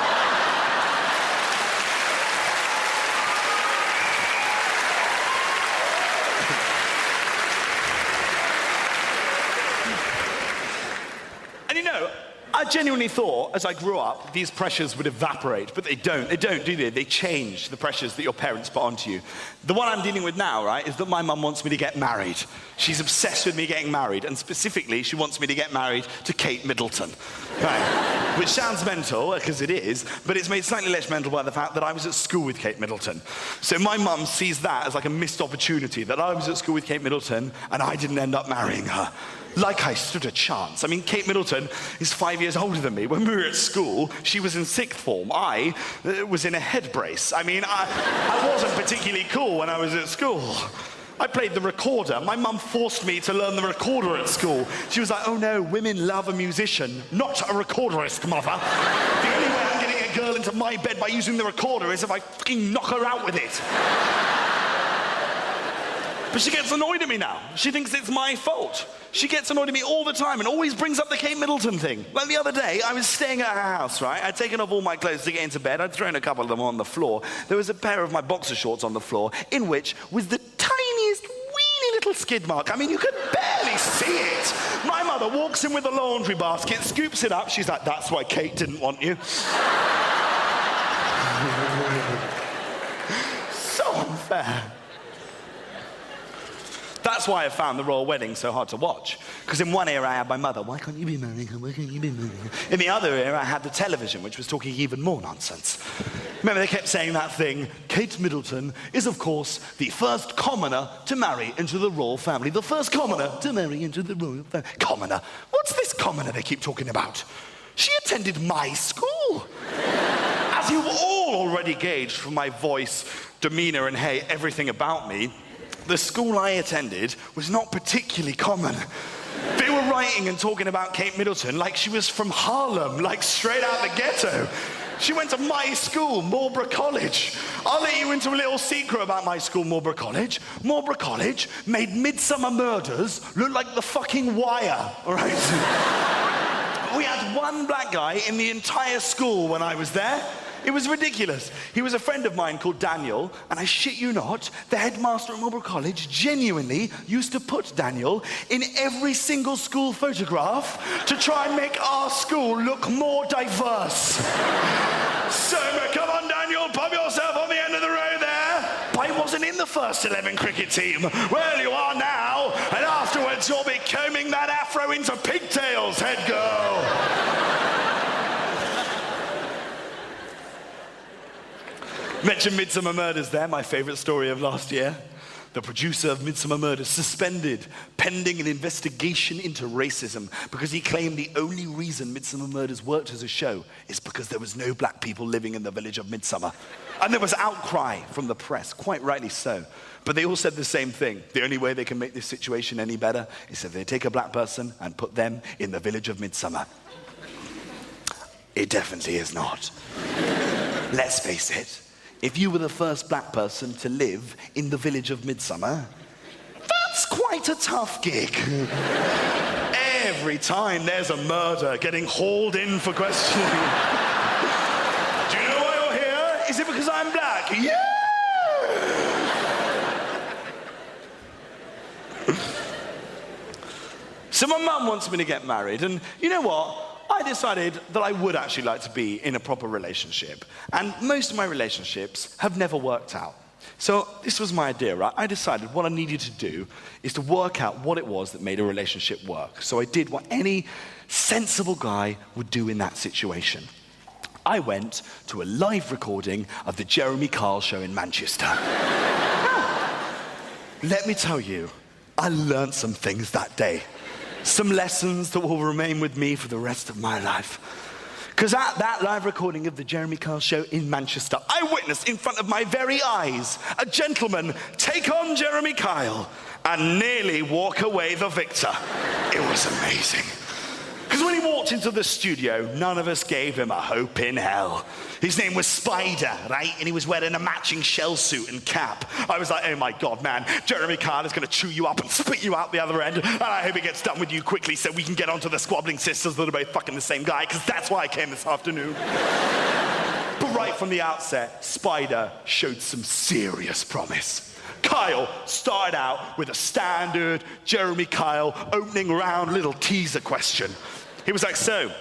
And you know, I genuinely thought, as I grew up, these pressures would evaporate, but they don't. They don't, do they? They change, the pressures that your parents put onto you. The one I'm dealing with now, right, is that my mum wants me to get married. She's obsessed with me getting married, and specifically, she wants me to get married to Kate Middleton. Right? Which sounds mental, because it is, but it's made slightly less mental by the fact that I was at school with Kate Middleton. So my mum sees that as like a missed opportunity, that I was at school with Kate Middleton, and I didn't end up marrying her. Like I stood a chance. I mean, Kate Middleton is 5 years older than me. When we were at school, she was in sixth form. I was in a head brace. I mean, I wasn't particularly cool when I was at school. I played the recorder. My mum forced me to learn the recorder at school. She was like, oh no, women love a musician, not a recorderist, mother. The only way I'm getting a girl into my bed by using the recorder is if I fucking knock her out with it. But she gets annoyed at me now. She thinks it's my fault. She gets annoyed at me all the time and always brings up the Kate Middleton thing. Like the other day, I was staying at her house, right? I'd taken off all my clothes to get into bed. I'd thrown a couple of them on the floor. There was a pair of my boxer shorts on the floor, in which was the tiniest, weeny little skid mark. I mean, you could barely see it. My mother walks in with a laundry basket, scoops it up. She's like, that's why Kate didn't want you. So unfair. That's why I found the royal wedding so hard to watch. Because in one ear I had my mother, why can't you be marrying her, why can't you be marrying her? In the other ear I had the television, which was talking even more nonsense. Remember, they kept saying that thing, Kate Middleton is, of course, the first commoner to marry into the royal family. The first commoner to marry into the royal family. Commoner? What's this commoner they keep talking about? She attended my school. As you've all already gauged from my voice, demeanor, and hey, everything about me, the school I attended was not particularly common. They were writing and talking about Kate Middleton like she was from Harlem, like straight out the ghetto. She went to my school, Marlborough College. I'll let you into a little secret about my school, Marlborough College. Marlborough College made Midsummer Murders look like The fucking Wire, all right? We had one black guy in the entire school when I was there. It was ridiculous. He was a friend of mine called Daniel, and I shit you not, the headmaster at Marlborough College genuinely used to put Daniel in every single school photograph to try and make our school look more diverse. So, come on, Daniel, pop yourself on the end of the row there. I wasn't in the first 11 cricket team. Well, you are now, and afterwards you'll be combing that afro into pigtails, head girl. Mentioned Midsummer Murders there, my favourite story of last year. The producer of Midsummer Murders suspended pending an investigation into racism because he claimed the only reason Midsummer Murders worked as a show is because there was no black people living in the village of Midsummer. And there was outcry from the press, quite rightly so. But they all said the same thing. The only way they can make this situation any better is if they take a black person and put them in the village of Midsummer. It definitely is not. Let's face it. If you were the first black person to live in the village of Midsummer, that's quite a tough gig. Every time there's a murder getting hauled in for questioning. Do you know why you're here? Is it because I'm black? Yeah! So my mum wants me to get married, and you know what? I decided that I would actually like to be in a proper relationship. And most of my relationships have never worked out. So this was my idea, right? I decided what I needed to do is to work out what it was that made a relationship work. So I did what any sensible guy would do in that situation. I went to a live recording of the Jeremy Kyle show in Manchester. Let me tell you, I learned some things that day. Some lessons that will remain with me for the rest of my life. Because at that live recording of the Jeremy Kyle show in Manchester, I witnessed in front of my very eyes a gentleman take on Jeremy Kyle and nearly walk away the victor. It was amazing. Because when he walked into the studio, none of us gave him a hope in hell. His name was Spider, right? And he was wearing a matching shell suit and cap. I was like, oh my God, man, Jeremy Kyle is going to chew you up and spit you out the other end. And I hope he gets done with you quickly so we can get onto the squabbling sisters that are both fucking the same guy, because that's why I came this afternoon. But right from the outset, Spider showed some serious promise. Kyle started out with a standard Jeremy Kyle opening round little teaser question. He was like, so,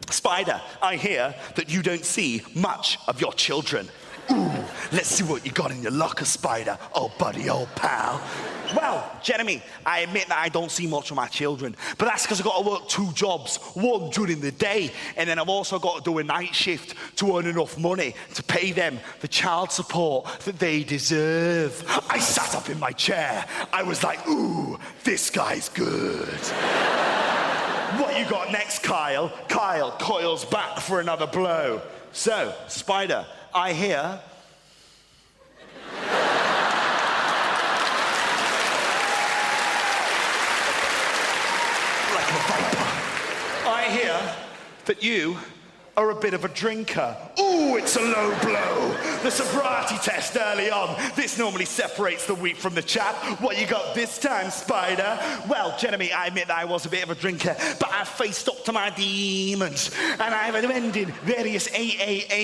Spider, I hear that you don't see much of your children. Ooh, let's see what you got in your locker, Spider. Oh, buddy, old pal. Well, Jeremy, I admit that I don't see much of my children, but that's because I've got to work 2 jobs, one during the day, and then I've also got to do a night shift to earn enough money to pay them the child support that they deserve. I sat up in my chair. I was like, ooh, This guy's good. What you got next, Kyle? Kyle coils back for another blow. So, Spider, I hear... like a viper. I hear that you are a bit of a drinker. Ooh, it's a low blow. The sobriety test early on. This normally separates the wheat from the chaff. What you got this time, Spider? Well, Jeremy, I admit that I was a bit of a drinker, but I faced up to my demons, and I've attended various AA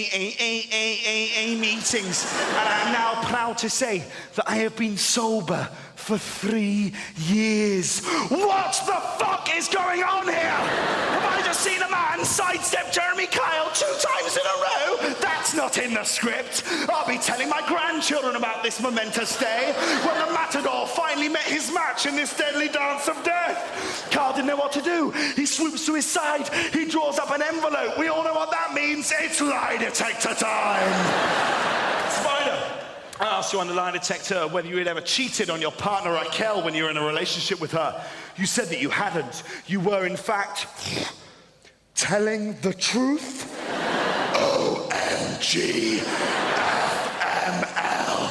meetings, and I'm now proud to say that I have been sober for 3 years. What the fuck is going on here? Have I just seen a man sidestep Jeremy Kyle 2 times in a row? That's not in the script. I'll be telling my grandchildren about this momentous day when the matador finally met his match in this deadly dance of death. Carl didn't know what to do. He swoops to his side. He draws up an envelope. We all know what that means. It's lie detector time. Spider, I asked you on the lie detector whether you had ever cheated on your partner Raquel when you were in a relationship with her. You said that you hadn't. You were, in fact, telling the truth. OMG. FML.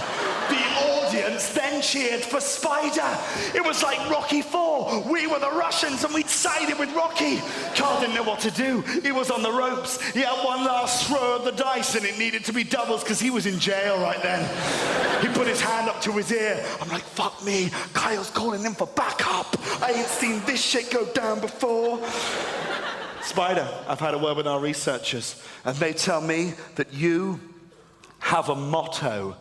The audience then cheered for Spider. It was like Rocky IV. We were the Russians and we'd sided with Rocky. Carl didn't know what to do. He was on the ropes. He had one last throw of the dice and it needed to be doubles because he was in jail right then. He put his hand up to his ear. I'm like, fuck me. Kyle's calling him for backup. I ain't seen this shit go down before. Spider, I've had a word with our researchers, and they tell me that you have a motto.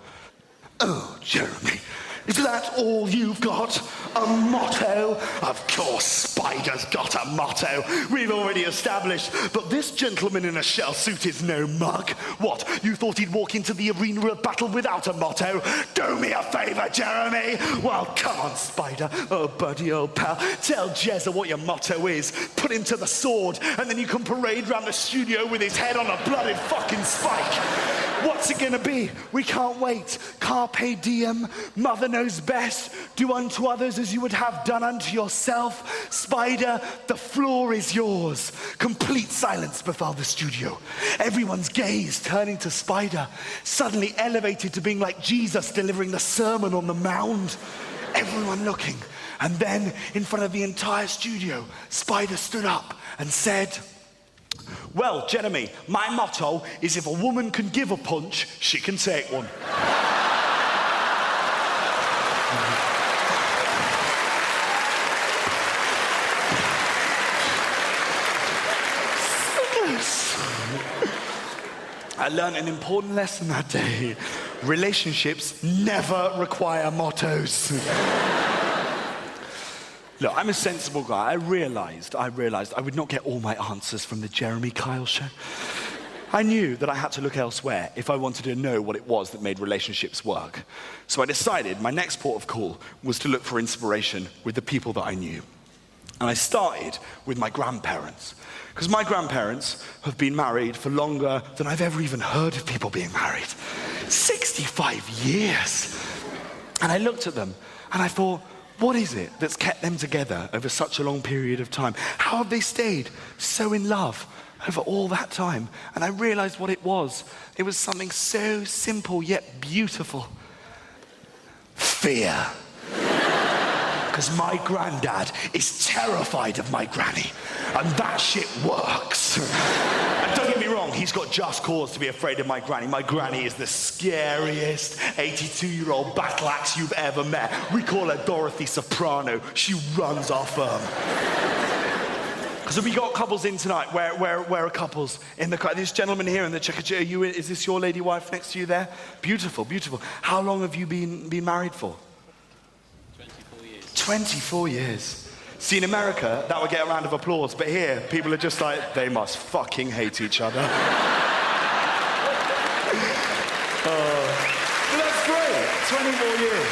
Oh, Jeremy, is that all you've got? A motto? Of course Spider's got a motto. We've already established. But this gentleman in a shell suit is no mug. What, you thought he'd walk into the arena of battle without a motto? Do me a favor, Jeremy. Well, come on, Spider. Oh, buddy, old pal. Tell Jezza what your motto is. Put him to the sword, and then you can parade around the studio with his head on a blooded fucking spike. What's it gonna be? We can't wait. Carpe diem. Mother knows best. Do unto others as you would have done unto yourself. Spider, the floor is yours. Complete silence before the studio. Everyone's gaze turning to Spider, suddenly elevated to being like Jesus delivering the Sermon on the Mount. Everyone looking. And then, in front of the entire studio, Spider stood up and said, well, Jeremy, my motto is if a woman can give a punch, she can take one. I learned an important lesson that day. Relationships never require mottos. Look, I'm a sensible guy. I realized I would not get all my answers from the Jeremy Kyle show. I knew that I had to look elsewhere if I wanted to know what it was that made relationships work. So I decided my next port of call was to look for inspiration with the people that I knew. And I started with my grandparents. Because my grandparents have been married for longer than I've ever even heard of people being married. 65 years. And I looked at them and I thought, what is it that's kept them together over such a long period of time? How have they stayed so in love over all that time? And I realized what it was. It was something so simple yet beautiful. Fear. Because my granddad is terrified of my granny, and that shit works. And don't get me wrong, he's got just cause to be afraid of my granny. My granny is the scariest 82-year-old battle axe you've ever met. We call her Dorothy Soprano. She runs our firm. So we got couples in tonight. Where are couples in the car? This gentleman here in the checker chair, is this your lady wife next to you there? Beautiful, beautiful. How long have you been married for? 24 years. See, in America, that would get a round of applause, but here, people are just like, they must fucking hate each other. But that's great. 24 years.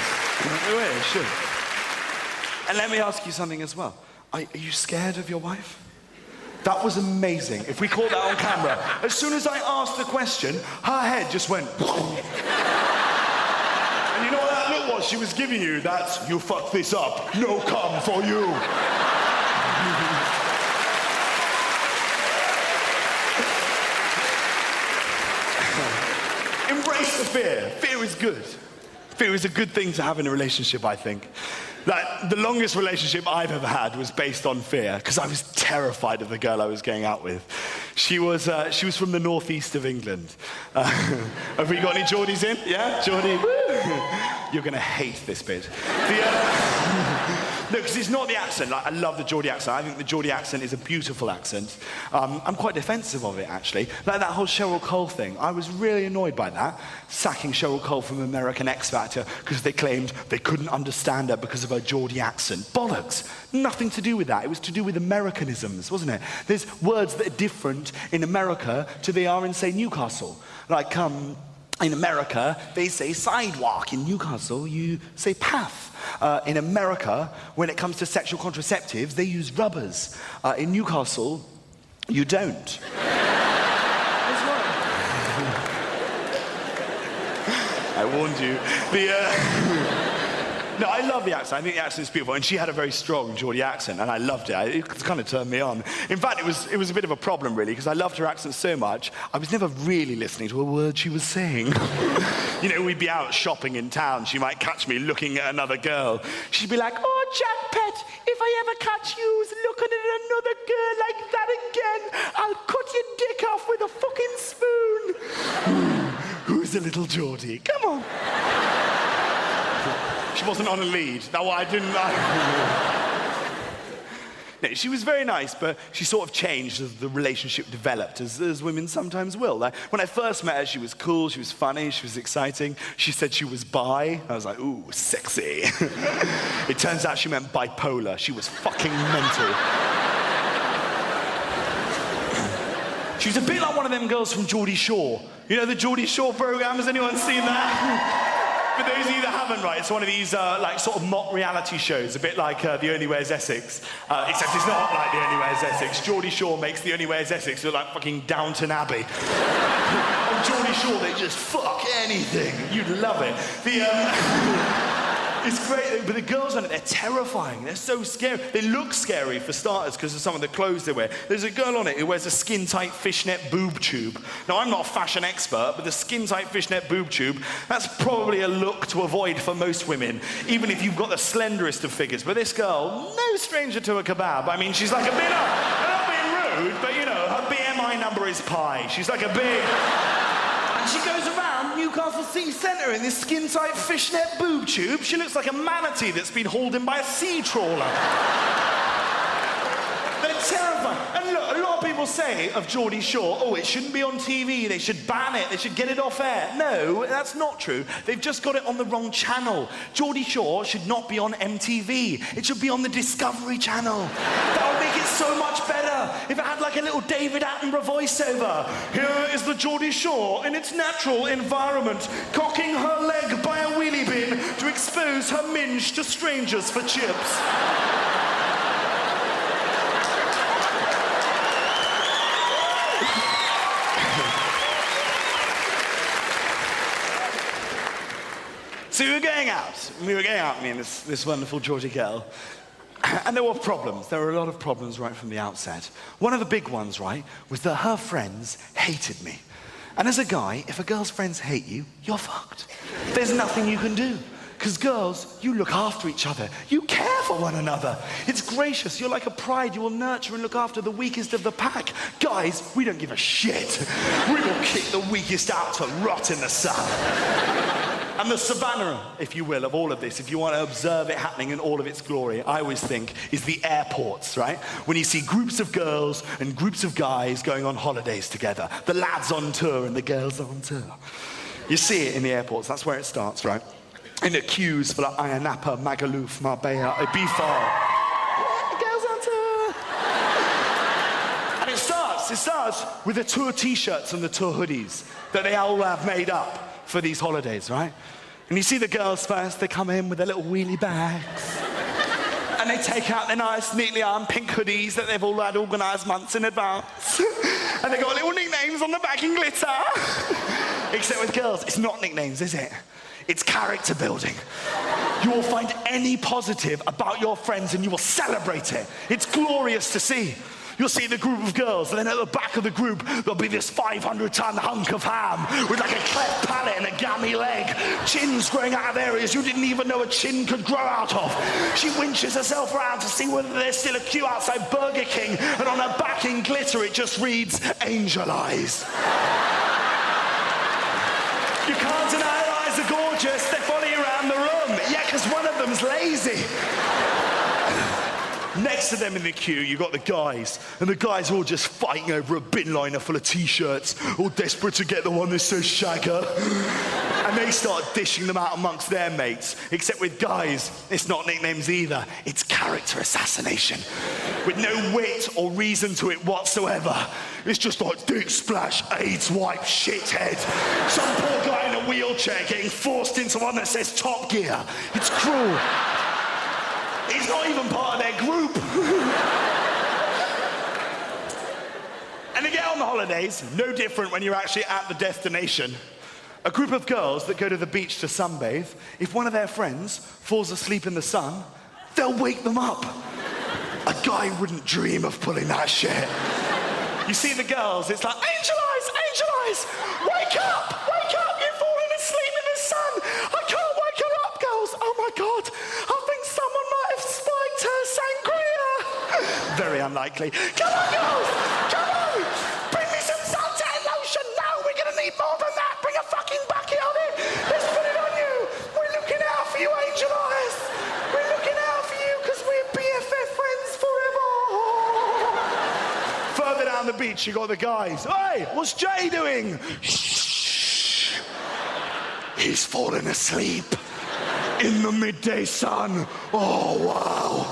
Yeah, sure. And let me ask you something as well. Are you scared of your wife? That was amazing. If we caught that on camera, as soon as I asked the question, her head just went... And you know what that looked know what she was giving you? That's, you fuck this up, no cum for you. Embrace the fear. Fear is good. Fear is a good thing to have in a relationship, I think. Like, the longest relationship I've ever had was based on fear, because I was terrified of the girl I was going out with. She was from the northeast of England. Have we got any Geordies in? Yeah? Geordie? You're going to hate this bit. No, because it's not the accent. Like, I love the Geordie accent. I think the Geordie accent is a beautiful accent. I'm quite defensive of it, actually. Like that whole Cheryl Cole thing. I was really annoyed by that, sacking Cheryl Cole from American X Factor because they claimed they couldn't understand her because of her Geordie accent. Bollocks. Nothing to do with that. It was to do with Americanisms, wasn't it? There's words that are different in America to they are in, say, Newcastle. Like, in America, they say sidewalk. In Newcastle, you say path. In America, when it comes to sexual contraceptives, they use rubbers. In Newcastle, you don't. That's right. I warned you. No, I love the accent. I think the accent is beautiful. And she had a very strong Geordie accent, and I loved it. It kind of turned me on. In fact, it was a bit of a problem, really, because I loved her accent so much, I was never really listening to a word she was saying. You know, we'd be out shopping in town. She might catch me looking at another girl. She'd be like, "Oh, Jack Pet, if I ever catch you looking at another girl like that again, I'll cut your dick off with a fucking spoon." Who's a little Geordie? Come on. She wasn't on a lead. That's why I didn't No, she was very nice, but she sort of changed as the relationship developed, as women sometimes will. Like, when I first met her, she was cool, she was funny, she was exciting. She said she was bi. I was like, ooh, sexy. It turns out she meant bipolar. She was fucking mental. She was a bit like one of them girls from Geordie Shore. You know the Geordie Shore program? Has anyone seen that? For those of you that haven't, right, it's one of these like sort of mock reality shows, a bit like The Only Way is Essex, except it's not like The Only Way is Essex. Geordie Shore makes The Only Way is Essex look like fucking Downton Abbey. On Geordie Shore, they just fuck anything. You'd love it. It's great, but the girls on it, they're terrifying. They're so scary. They look scary, for starters, because of some of the clothes they wear. There's a girl on it who wears a skin-tight fishnet boob tube. Now, I'm not a fashion expert, but the skin-tight fishnet boob tube, that's probably a look to avoid for most women, even if you've got the slenderest of figures. But this girl, no stranger to a kebab. I mean, she's like a bit I'm not being rude, but, you know, her BMI number is pi. She's like a big... And she goes around Newcastle City Centre in this skin-tight fishnet boob tube. She looks like a manatee that's been hauled in by a sea trawler. They're terrifying. And look, a lot of people say of Geordie Shore, oh, it shouldn't be on TV, they should ban it, they should get it off air. No, that's not true. They've just got it on the wrong channel. Geordie Shore should not be on MTV. It should be on the Discovery Channel. That would make it so much better if it had like a little David Attenborough voiceover. Here is the Geordie Shore in its natural environment, cocking her leg by a wheelie bin to expose her minge to strangers for chips. So we were going out, me and this wonderful Geordie girl, and there were problems. There were a lot of problems right from the outset. One of the big ones, right, was that her friends hated me. And as a guy, if a girl's friends hate you, you're fucked. There's nothing you can do. Because girls, you look after each other. You care for one another. It's gracious. You're like a pride. You will nurture and look after the weakest of the pack. Guys, we don't give a shit. We will kick the weakest out to rot in the sun. And the savannah, if you will, of all of this, if you want to observe it happening in all of its glory, I always think, is the airports, right? When you see groups of girls and groups of guys going on holidays together. The lads on tour and the girls on tour. You see it in the airports. That's where it starts, right? In the queues for like Ayia Napa, Magaluf, Marbella, Ibiza. Girls on tour. And it starts with the tour t-shirts and the tour hoodies that they all have made up for these holidays, right? And you see the girls first, they come in with their little wheelie bags. And they take out their nice, neatly armed pink hoodies that they've all had organised months in advance. And they've got little nicknames on the back in glitter. Except with girls, it's not nicknames, is it? It's character building. You will find any positive about your friends and you will celebrate it. It's glorious to see. You'll see the group of girls, and then at the back of the group, there'll be this 500-ton hunk of ham with like a cleft palate and a gammy leg, chins growing out of areas you didn't even know a chin could grow out of. She winches herself around to see whether there's still a queue outside Burger King, and on her back in glitter, it just reads, Angel Eyes. You can't deny her eyes are gorgeous. They follow you around the room. Yeah, because one of them's lazy. Next to them in the queue, you got the guys, and the guys are all just fighting over a bin liner full of t-shirts, all desperate to get the one that says Shagger. And they start dishing them out amongst their mates. Except with guys, it's not nicknames either. It's character assassination. With no wit or reason to it whatsoever. It's just like dick splash, AIDS wipe, shithead. Some poor guy in a wheelchair getting forced into one that says Top Gear. It's cruel. He's not even part of their group. And again on the holidays, no different when you're actually at the destination. A group of girls that go to the beach to sunbathe, if one of their friends falls asleep in the sun, they'll wake them up. A guy wouldn't dream of pulling that shit. You see the girls, it's like, Angel Eyes, wake up, you've fallen asleep in the sun. I can't wake her up, girls. Oh my God, I think someone might have spiked her sangria. Very unlikely. Come on, girls, come on. Bring me some suntan lotion. No, we're gonna need more than that. Bring a fucking bucket of it. Let's put it on you. We're looking out for you, Angel Eyes. We're looking out for you because we're BFF friends forever. Further down the beach, you got the guys. Hey, what's Jay doing? Shh. He's fallen asleep in the midday sun. Oh, wow.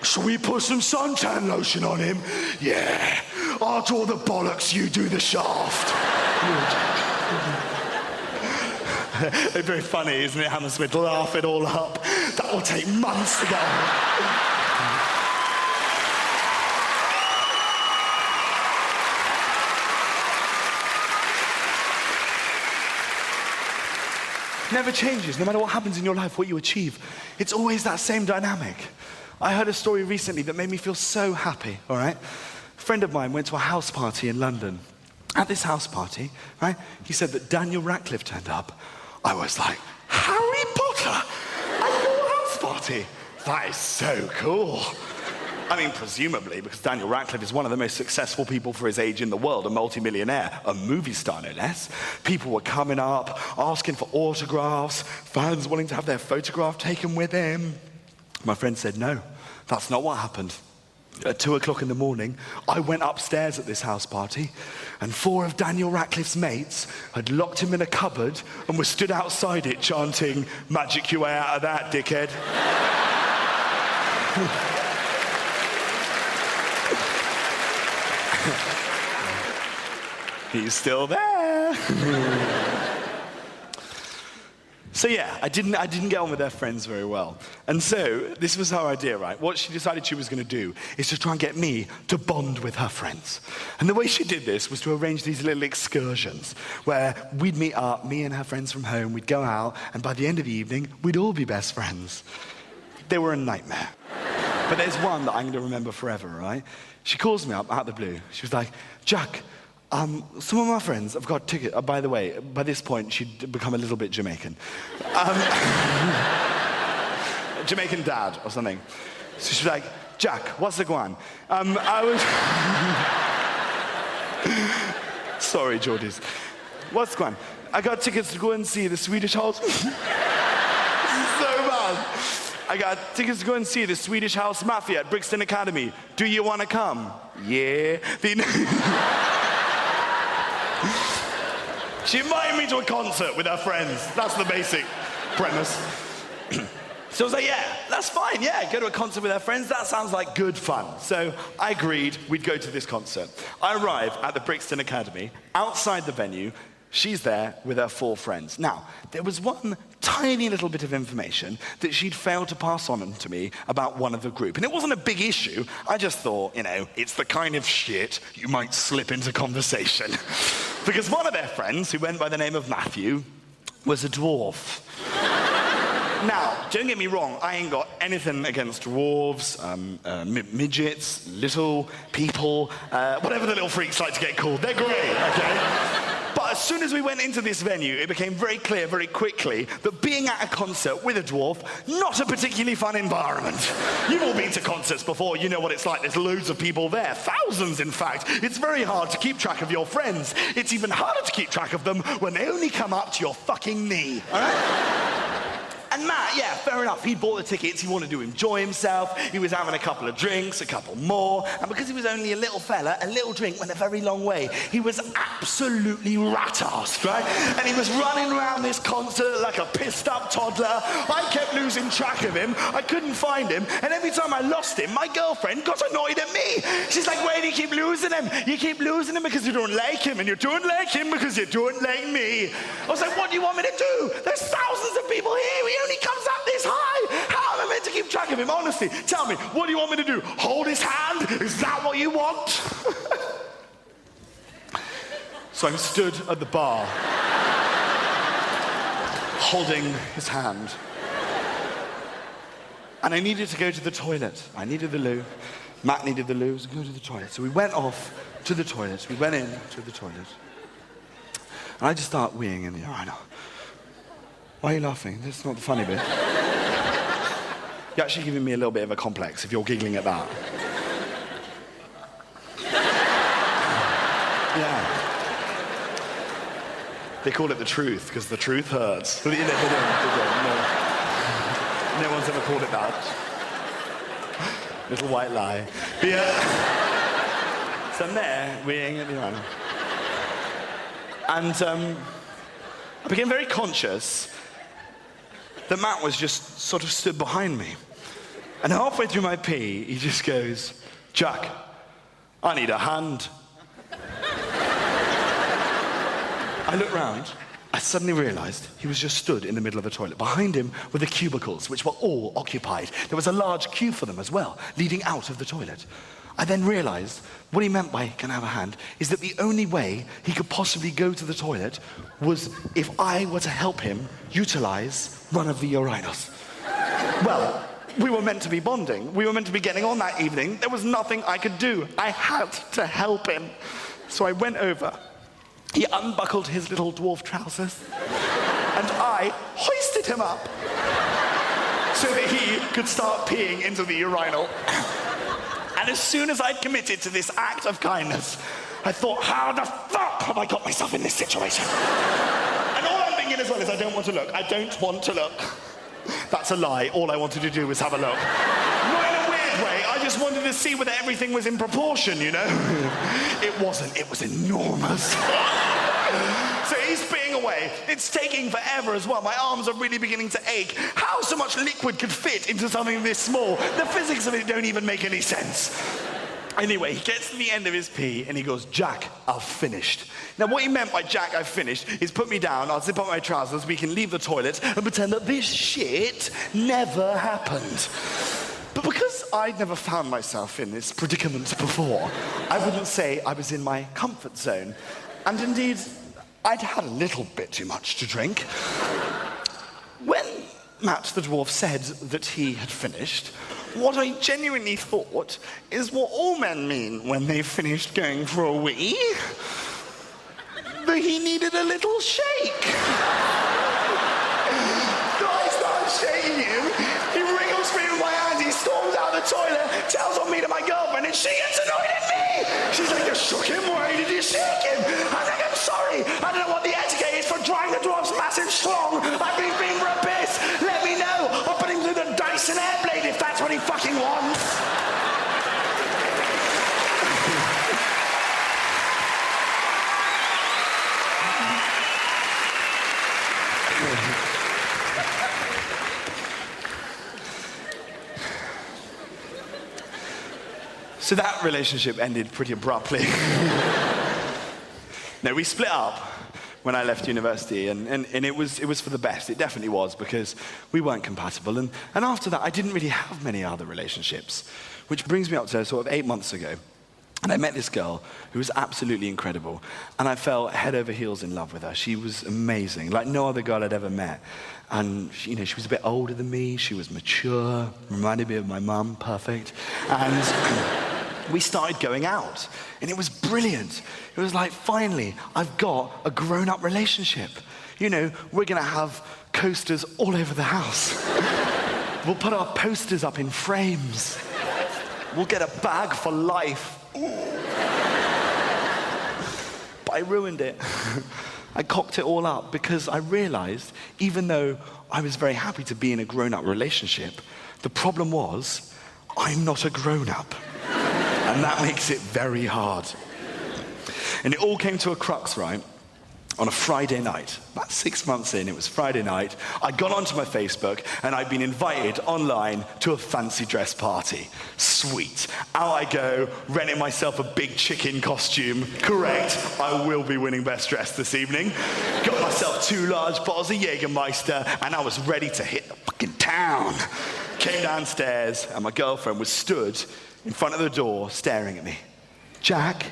Shall we put some suntan lotion on him? Yeah. I'll draw the bollocks, you do the shaft. It's very funny, isn't it, Hammersmith? Laugh it all up. That will take months to get on. Never changes, no matter what happens in your life, what you achieve. It's always that same dynamic. I heard a story recently that made me feel so happy, all right? A friend of mine went to a house party in London. At this house party, right, he said that Daniel Radcliffe turned up. I was like, Harry Potter at your house party? That is so cool. I mean, presumably, because Daniel Radcliffe is one of the most successful people for his age in the world, a multimillionaire, a movie star, no less. People were coming up, asking for autographs, fans wanting to have their photograph taken with him. My friend said, no, that's not what happened. At 2 o'clock in the morning, I went upstairs at this house party, and 4 of Daniel Radcliffe's mates had locked him in a cupboard and were stood outside it chanting, magic your way out of that, dickhead. He's still there. So yeah, I didn't get on with their friends very well. And so this was her idea, right? What she decided she was going to do is to try and get me to bond with her friends. And the way she did this was to arrange these little excursions where we'd meet up, me and her friends from home, we'd go out, and by the end of the evening, we'd all be best friends. They were a nightmare. But there's one that I'm going to remember forever, right? She calls me up out of the blue. She was like, Jack, some of my friends have got tickets. By the way, by this point, she'd become a little bit Jamaican. Jamaican dad or something. So she's like, Jack, what's the guan? I was... Sorry, Geordies. What's the guan? I got tickets to go and see the Swedish House... This is so bad. I got tickets to go and see the Swedish House Mafia at Brixton Academy. Do you want to come? Yeah. She invited me to a concert with her friends. That's the basic premise. So I was like, yeah, that's fine, yeah, go to a concert with her friends. That sounds like good fun. So I agreed we'd go to this concert. I arrive at the Brixton Academy. Outside the venue, she's there with her 4 friends. Now, there was one tiny little bit of information that she'd failed to pass on to me about one of the group. And it wasn't a big issue. I just thought, you know, it's the kind of shit you might slip into conversation. Because one of their friends, who went by the name of Matthew, was a dwarf. Now, don't get me wrong, I ain't got anything against dwarves, midgets, little people, whatever the little freaks like to get called. They're great, okay? But as soon as we went into this venue, it became very clear very quickly that being at a concert with a dwarf, not a particularly fun environment. You've all been to concerts before, you know what it's like. There's loads of people there, thousands in fact. It's very hard to keep track of your friends. It's even harder to keep track of them when they only come up to your fucking knee, all right? And Matt, yeah, fair enough. He bought the tickets, he wanted to enjoy himself, he was having a couple of drinks, a couple more, and because he was only a little fella, a little drink went a very long way. He was absolutely rat-assed, right? And he was running around this concert like a pissed-up toddler. I kept losing track of him, I couldn't find him, and every time I lost him, my girlfriend got annoyed at me. She's like, why do you keep losing him? You keep losing him because you don't like him, and you don't like him because you don't like me. I was like, what do you want me to do? There's thousands of people here, he only comes up this high. How am I meant to keep track of him? Honestly, tell me, what do you want me to do? Hold his hand? Is that what you want? So I stood at the bar, holding his hand. And I needed to go to the toilet. I needed the loo. Matt needed the loo, so go to the toilet. So we went off to the toilet. We went in to the toilet. And I just start weeing in the urinal. Why are you laughing? This is not the funny bit. You're actually giving me a little bit of a complex if you're giggling at that. Yeah. They call it the truth, because the truth hurts. No one's ever called it that. Little white lie. But yeah. So I'm there, weeing at the urinal. And I became very conscious that Matt was just sort of stood behind me. And halfway through my pee, he just goes, Jack, I need a hand. I looked round, I suddenly realized he was just stood in the middle of the toilet. Behind him were the cubicles, which were all occupied. There was a large queue for them as well, leading out of the toilet. I then realized what he meant by can I have a hand is that the only way he could possibly go to the toilet was if I were to help him utilize one of the urinals. Well, we were meant to be bonding. We were meant to be getting on that evening. There was nothing I could do. I had to help him. So I went over. He unbuckled his little dwarf trousers and I hoisted him up so that he could start peeing into the urinal. And as soon as I'd committed to this act of kindness, I thought, how the fuck have I got myself in this situation? And all I'm thinking as well is I don't want to look. I don't want to look. That's a lie. All I wanted to do was have a look. Not in a weird way. I just wanted to see whether everything was in proportion, you know? It wasn't. It was enormous. So he's peeing away. It's taking forever as well. My arms are really beginning to ache. How so much liquid could fit into something this small? The physics of it don't even make any sense. Anyway, he gets to the end of his pee and he goes, Jack, I've finished. Now, what he meant by Jack, I've finished, is put me down, I'll zip up my trousers, we can leave the toilet and pretend that this shit never happened. But because I'd never found myself in this predicament before, I wouldn't say I was in my comfort zone. And indeed, I'd had a little bit too much to drink. When Matt the dwarf said that he had finished, what I genuinely thought is what all men mean when they've finished going for a wee. That he needed a little shake. So I start shaking him, he wriggles me with my hands, he storms out of the toilet, tells on me to my girlfriend, and she gets annoyed at me. She's like, you shook him? Why did you shake him? I was like, I'm sorry. I don't know what the etiquette is for drying the dwarf's massive schlong. I've been being for a piss. Let me know. I'll put him through the Dyson Airblade if that's what he fucking wants. So that relationship ended pretty abruptly. No, we split up when I left university, and it was for the best. It definitely was, because we weren't compatible. And after that, I didn't really have many other relationships, which brings me up to sort of 8 months ago. And I met this girl who was absolutely incredible. And I fell head over heels in love with her. She was amazing, like no other girl I'd ever met. And she was a bit older than me. She was mature, reminded me of my mum, perfect. And we started going out. And it was brilliant. It was like, finally, I've got a grown-up relationship. We're gonna have coasters all over the house. We'll put our posters up in frames. We'll get a bag for life. But I ruined it. I cocked it all up because I realized, even though I was very happy to be in a grown-up relationship, the problem was, I'm not a grown-up. And that makes it very hard. And it all came to a crux, right? On a Friday night, about 6 months in, it was Friday night, I'd gone onto my Facebook and I'd been invited online to a fancy dress party. Sweet. Out I go, renting myself a big chicken costume. Correct, I will be winning best dressed this evening. Got myself 2 large bottles of Jägermeister and I was ready to hit the fucking town. Came downstairs and my girlfriend was stood in front of the door staring at me. Jack,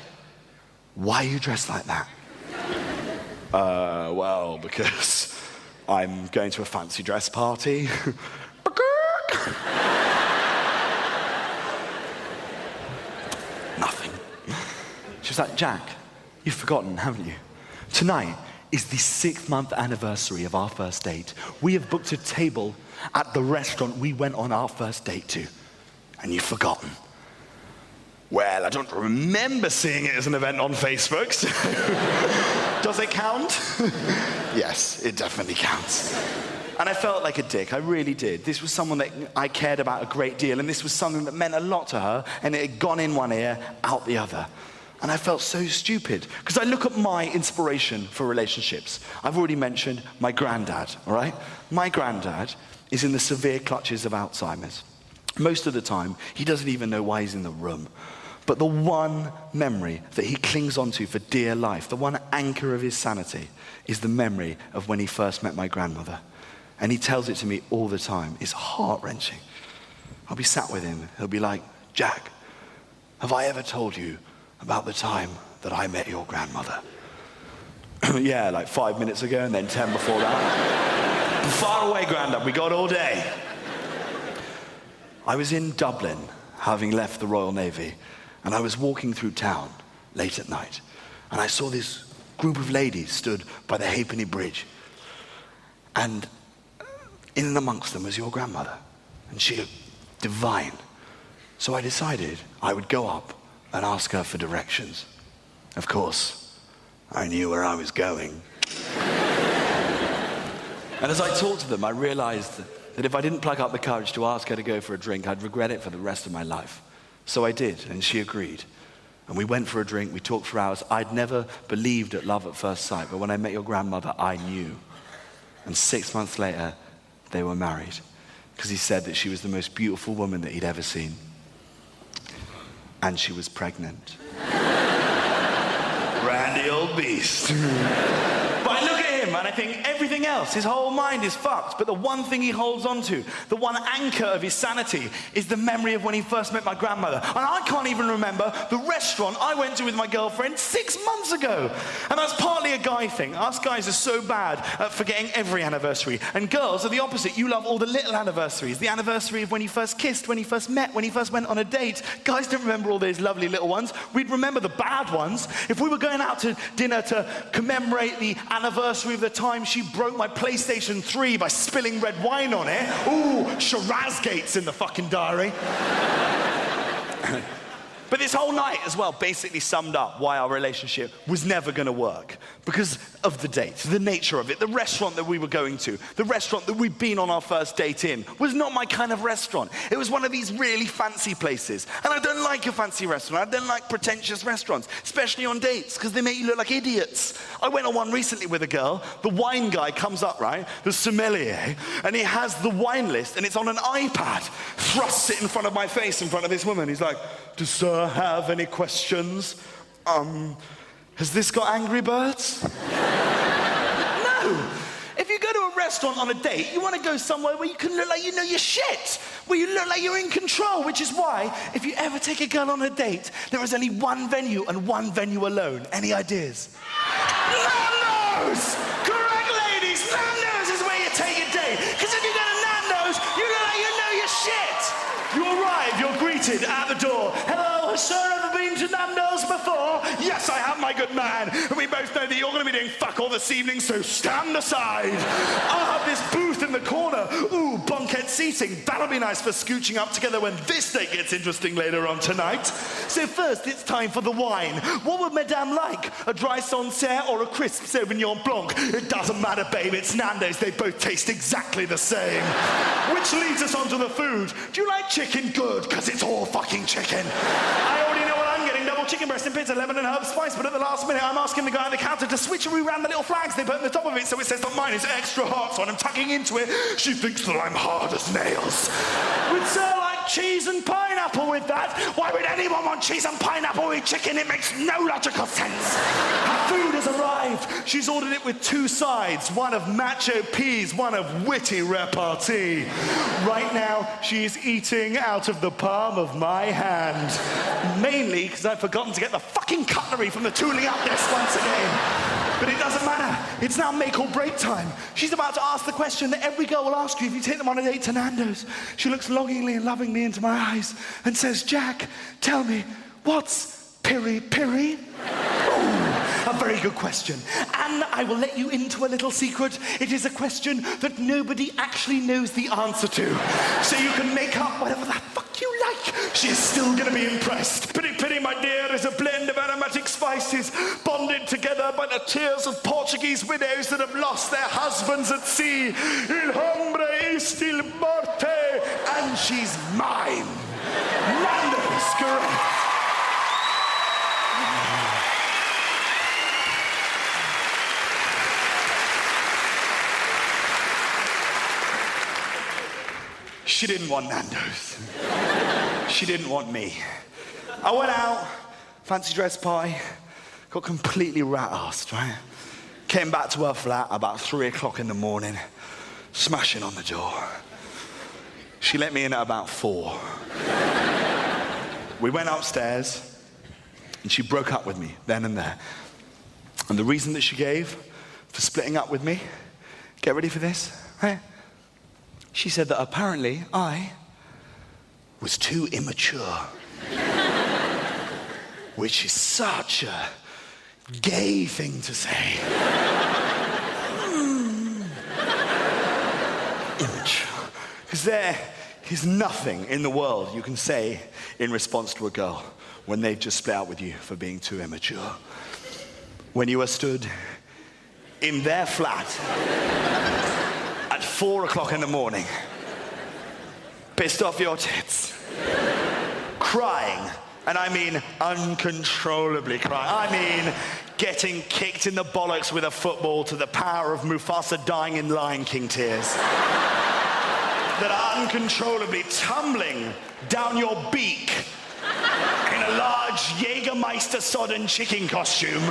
why are you dressed like that? Well, because I'm going to a fancy dress party. Nothing. She was like, Jack, you've forgotten, haven't you? Tonight is the 6th-month anniversary of our first date. We have booked a table at the restaurant we went on our first date to. And you've forgotten. Well, I don't remember seeing it as an event on Facebook, so does it count? Yes, it definitely counts. And I felt like a dick, I really did. This was someone that I cared about a great deal, and this was something that meant a lot to her, and it had gone in one ear, out the other. And I felt so stupid, because I look at my inspiration for relationships. I've already mentioned my granddad, all right? My granddad is in the severe clutches of Alzheimer's. Most of the time, he doesn't even know why he's in the room. But the one memory that he clings onto for dear life, the one anchor of his sanity, is the memory of when he first met my grandmother. And he tells it to me all the time. It's heart-wrenching. I'll be sat with him. He'll be like, Jack, have I ever told you about the time that I met your grandmother? Yeah, like 5 minutes ago and then 10 before that. Far away, Grandad, we got all day. I was in Dublin, having left the Royal Navy, and I was walking through town late at night, and I saw this group of ladies stood by the Halfpenny Bridge, and in and amongst them was your grandmother, and she looked divine. So I decided I would go up and ask her for directions. Of course, I knew where I was going. And as I talked to them, I realized that if I didn't pluck up the courage to ask her to go for a drink, I'd regret it for the rest of my life. So I did, and she agreed. And we went for a drink, we talked for hours. I'd never believed at love at first sight, but when I met your grandmother, I knew. And 6 months later, they were married, because he said that she was the most beautiful woman that he'd ever seen. And she was pregnant. Randy old beast. But I look at him and I think everything else, his whole mind is fucked. But the one thing he holds on to, the one anchor of his sanity, is the memory of when he first met my grandmother. And I can't even remember the restaurant I went to with my girlfriend 6 months ago. And that's partly a guy thing. Us guys are so bad at forgetting every anniversary. And girls are the opposite. You love all the little anniversaries. The anniversary of when you first kissed, when you first met, when you first went on a date. Guys don't remember all those lovely little ones. We'd remember the bad ones. If we were going out to dinner to commemorate the anniversary of the time she broke my PlayStation 3 by spilling red wine on it. Ooh, Shirazgate's in the fucking diary. But this whole night as well basically summed up why our relationship was never going to work. Because of the date, the nature of it, the restaurant that we were going to, the restaurant that we'd been on our first date in, was not my kind of restaurant. It was one of these really fancy places. And I don't like a fancy restaurant. I don't like pretentious restaurants, especially on dates, because they make you look like idiots. I went on one recently with a girl. The wine guy comes up, right, the sommelier, and he has the wine list, and it's on an iPad, thrusts it in front of my face, in front of this woman. He's like, does sir have any questions? Has this got Angry Birds? No. If you go to a restaurant on a date, you want to go somewhere where you can look like you know your shit, where you look like you're in control, which is why, if you ever take a girl on a date, there is only one venue and one venue alone. Any ideas? Nando's! Correct, ladies! Nando's is where you take a date. Because if you go to Nando's, you look like you know your shit. You arrive, you're greeted at the door. Hello, has sir ever been to Nando's before? Yes, I have, my good man. And we both know that you're going to be doing fuck all this evening, so stand aside. I'll have this booth in the corner. Ooh, bunket seating. That'll be nice for scooching up together when this date gets interesting later on tonight. So first, it's time for the wine. What would Madame like? A dry Sancerre or a crisp Sauvignon Blanc? It doesn't matter, babe. It's Nando's. They both taste exactly the same. Which leads us on to the food. Do you like chicken? Good, because it's all fucking chicken. I already know what I'm getting. Double chicken breast and pizza, lemon and herb spice. But at the last minute, I'm asking the guy at the counter to switcheroo around the little flags they put on the top of it so it says that mine is extra hot. So when I'm tucking into it, she thinks that I'm hard as nails. Would sir like cheese and pineapple with that? Why would anyone want cheese and pineapple with chicken? It makes no logical sense. Her food has arrived. She's ordered it with 2 sides, one of macho peas, one of witty repartee. Right now, she is eating out of the palm of my hand. Mainly because I've forgotten to get the fucking cutlery from the tooling up desk once again. But it doesn't matter. It's now make or break time. She's about to ask the question that every girl will ask you if you take them on a date to Nando's. She looks longingly and lovingly into my eyes and says, Jack, tell me, what's piri-piri? A very good question. And I will let you into a little secret. It is a question that nobody actually knows the answer to. So you can make up whatever the fuck you like. She is still going to be impressed. Piri-piri, my dear, is a blend of aromatic spices bonded together by the tears of Portuguese widows that have lost their husbands at sea. Il hombre est il morte. And she's mine. Nando's, correct. She didn't want Nando's. She didn't want me. I went out, fancy dress party, got completely rat-assed, right? Came back to her flat about 3 o'clock in the morning, smashing on the door. She let me in at about 4. We went upstairs, and she broke up with me then and there. And the reason that she gave for splitting up with me, get ready for this, right? She said that apparently I was too immature. Which is such a gay thing to say. Immature. Because there is nothing in the world you can say in response to a girl when they've just split out with you for being too immature. When you are stood in their flat at 4 o'clock in the morning, pissed off your tits, crying, and I mean uncontrollably crying. I mean getting kicked in the bollocks with a football to the power of Mufasa dying in Lion King tears. That are uncontrollably tumbling down your beak in a large Jägermeister-sodden chicken costume,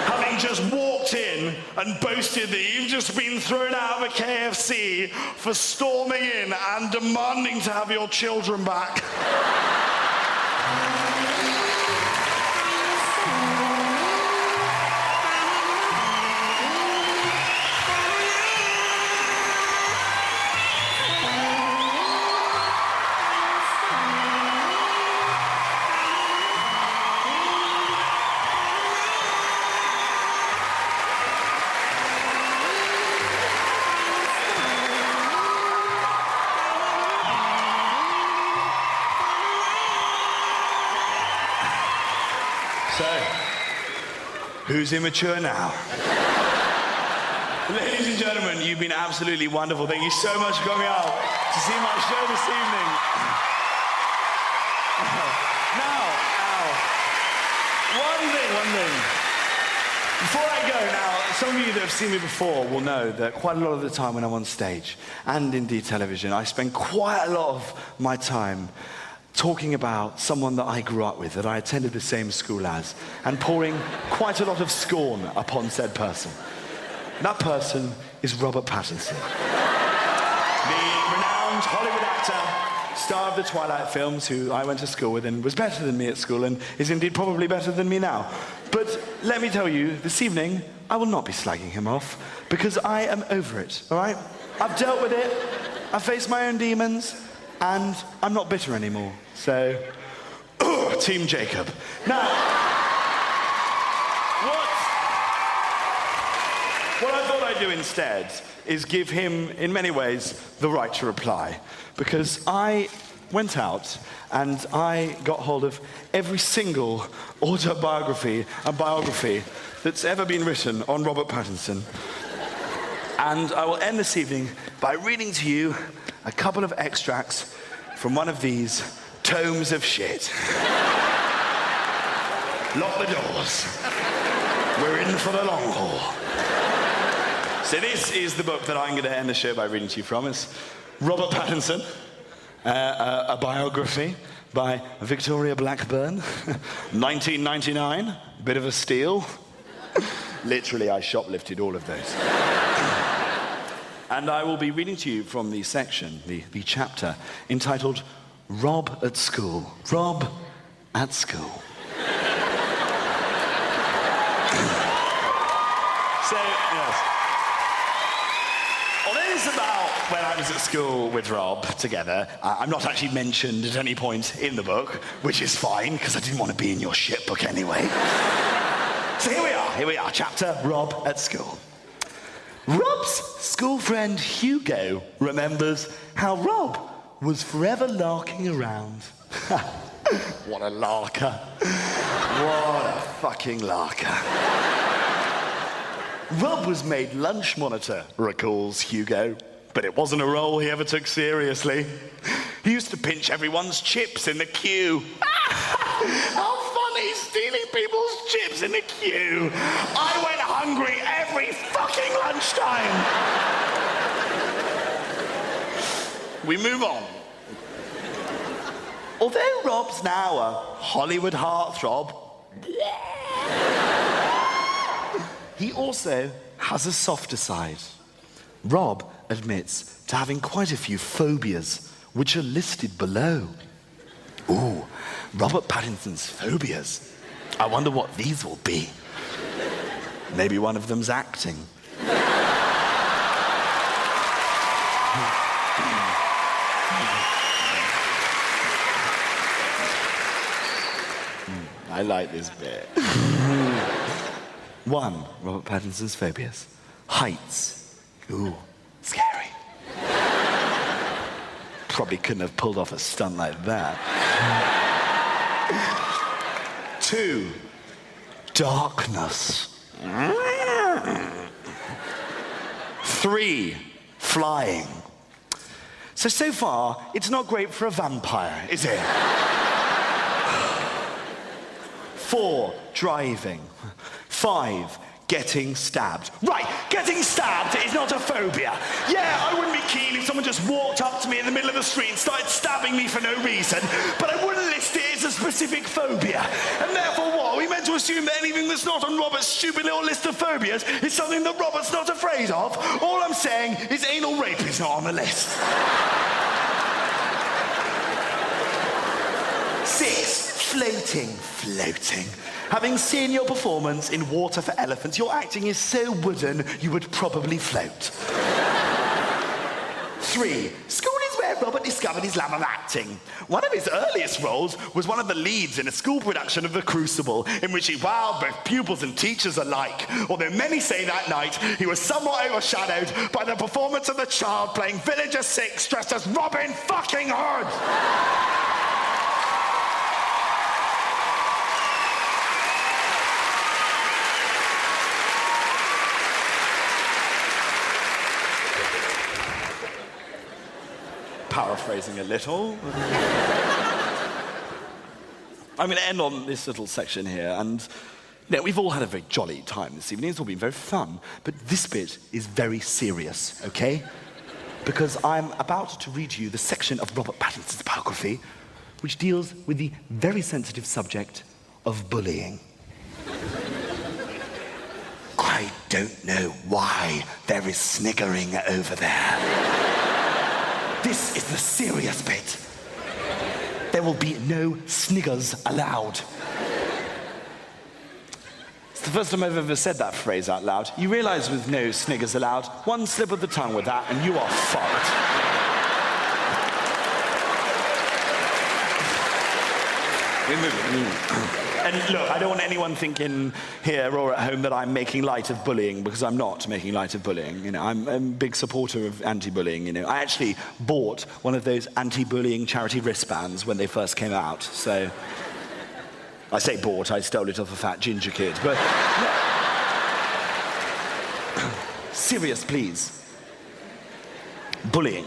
having just walked in and boasted that you've just been thrown out of a KFC for storming in and demanding to have your children back. So, who's immature now? Ladies and gentlemen, you've been absolutely wonderful. Thank you so much for coming out to see my show this evening. Now, one thing. Before I go, now, some of you that have seen me before will know that quite a lot of the time when I'm on stage, and indeed television, I spend quite a lot of my time talking about someone that I grew up with, that I attended the same school as, and pouring quite a lot of scorn upon said person. And that person is Robert Pattinson. The renowned Hollywood actor, star of the Twilight films, who I went to school with and was better than me at school and is indeed probably better than me now. But let me tell you, this evening, I will not be slagging him off because I am over it, all right? I've dealt with it, I've faced my own demons, and I'm not bitter anymore. So, Team Jacob. Now, what I thought I'd do instead is give him, in many ways, the right to reply. Because I went out and I got hold of every single autobiography and biography that's ever been written on Robert Pattinson. And I will end this evening by reading to you a couple of extracts from one of these tomes of shit. Lock the doors. We're in for the long haul. So this is the book that I'm going to end the show by reading to you from. It's Robert Pattinson, a biography by Victoria Blackburn, 1999, bit of a steal. Literally, I shoplifted all of those. And I will be reading to you from the section, the chapter, entitled Rob at School. Rob at School. So, yes. Well, this is about when I was at school with Rob together. I'm not actually mentioned at any point in the book, which is fine, because I didn't want to be in your shit book anyway. So here we are, chapter Rob at School. Rob's school friend Hugo remembers how Rob was forever larking around. What a larker. What a fucking larker. Rob was made lunch monitor, recalls Hugo, but it wasn't a role he ever took seriously. He used to pinch everyone's chips in the queue. How funny, stealing people's chips in the queue. I went hungry every fucking lunchtime. We move on. Although Rob's now a Hollywood heartthrob, he also has a softer side. Rob admits to having quite a few phobias, which are listed below. Ooh, Robert Pattinson's phobias. I wonder what these will be. Maybe one of them's acting. I like this bit. 1, Robert Pattinson's phobias. Heights. Ooh, scary. Probably couldn't have pulled off a stunt like that. 2, darkness. 3, flying. So far, it's not great for a vampire, is it? 4, driving. 5, getting stabbed. Right, getting stabbed is not a phobia. Yeah, I wouldn't be keen if someone just walked up to me in the middle of the street and started stabbing me for no reason, but I wouldn't list it as a specific phobia. And therefore what? Are we meant to assume that anything that's not on Robert's stupid little list of phobias is something that Robert's not afraid of? All I'm saying is anal rape is not on the list. 6, floating. Having seen your performance in Water for Elephants, your acting is so wooden you would probably float. 3, school is where Robert discovered his love of acting. One of his earliest roles was one of the leads in a school production of The Crucible, in which he wowed both pupils and teachers alike. Although many say that night he was somewhat overshadowed by the performance of the child playing Villager 6 dressed as Robin fucking Hood. Paraphrasing a little. I'm going to end on this little section here, and we've all had a very jolly time this evening. It's all been very fun, but this bit is very serious, okay? Because I'm about to read you the section of Robert Pattinson's biography which deals with the very sensitive subject of bullying. Quite I don't know why there is sniggering over there. This is the serious bit. There will be no sniggers allowed. It's the first time I've ever said that phrase out loud. You realize with no sniggers allowed, one slip of the tongue with that and you are fucked. And look, I don't want anyone thinking here or at home that I'm making light of bullying, because I'm not making light of bullying. You know, I'm a big supporter of anti-bullying. You know, I actually bought one of those anti-bullying charity wristbands when they first came out. So I say bought, I stole it off a fat ginger kid. But serious, please. Bullying.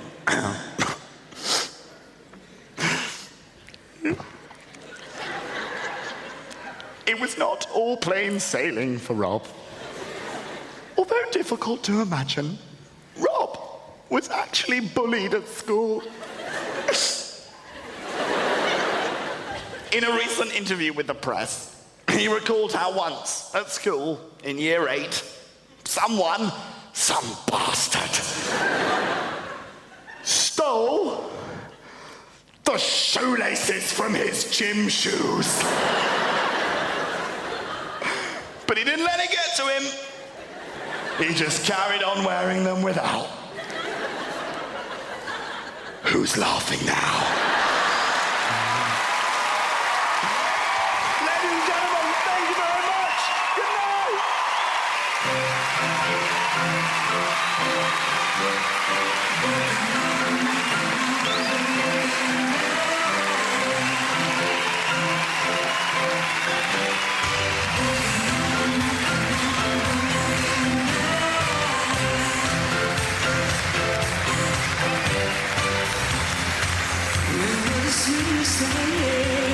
It was not all plain sailing for Rob. Although difficult to imagine, Rob was actually bullied at school. In a recent interview with the press, he recalled how once at school in year 8, some bastard, stole the shoelaces from his gym shoes. But he didn't let it get to him. He just carried on wearing them without. Who's laughing now? Ladies and gentlemen, thank you very much. Good night. Superstar, yeah.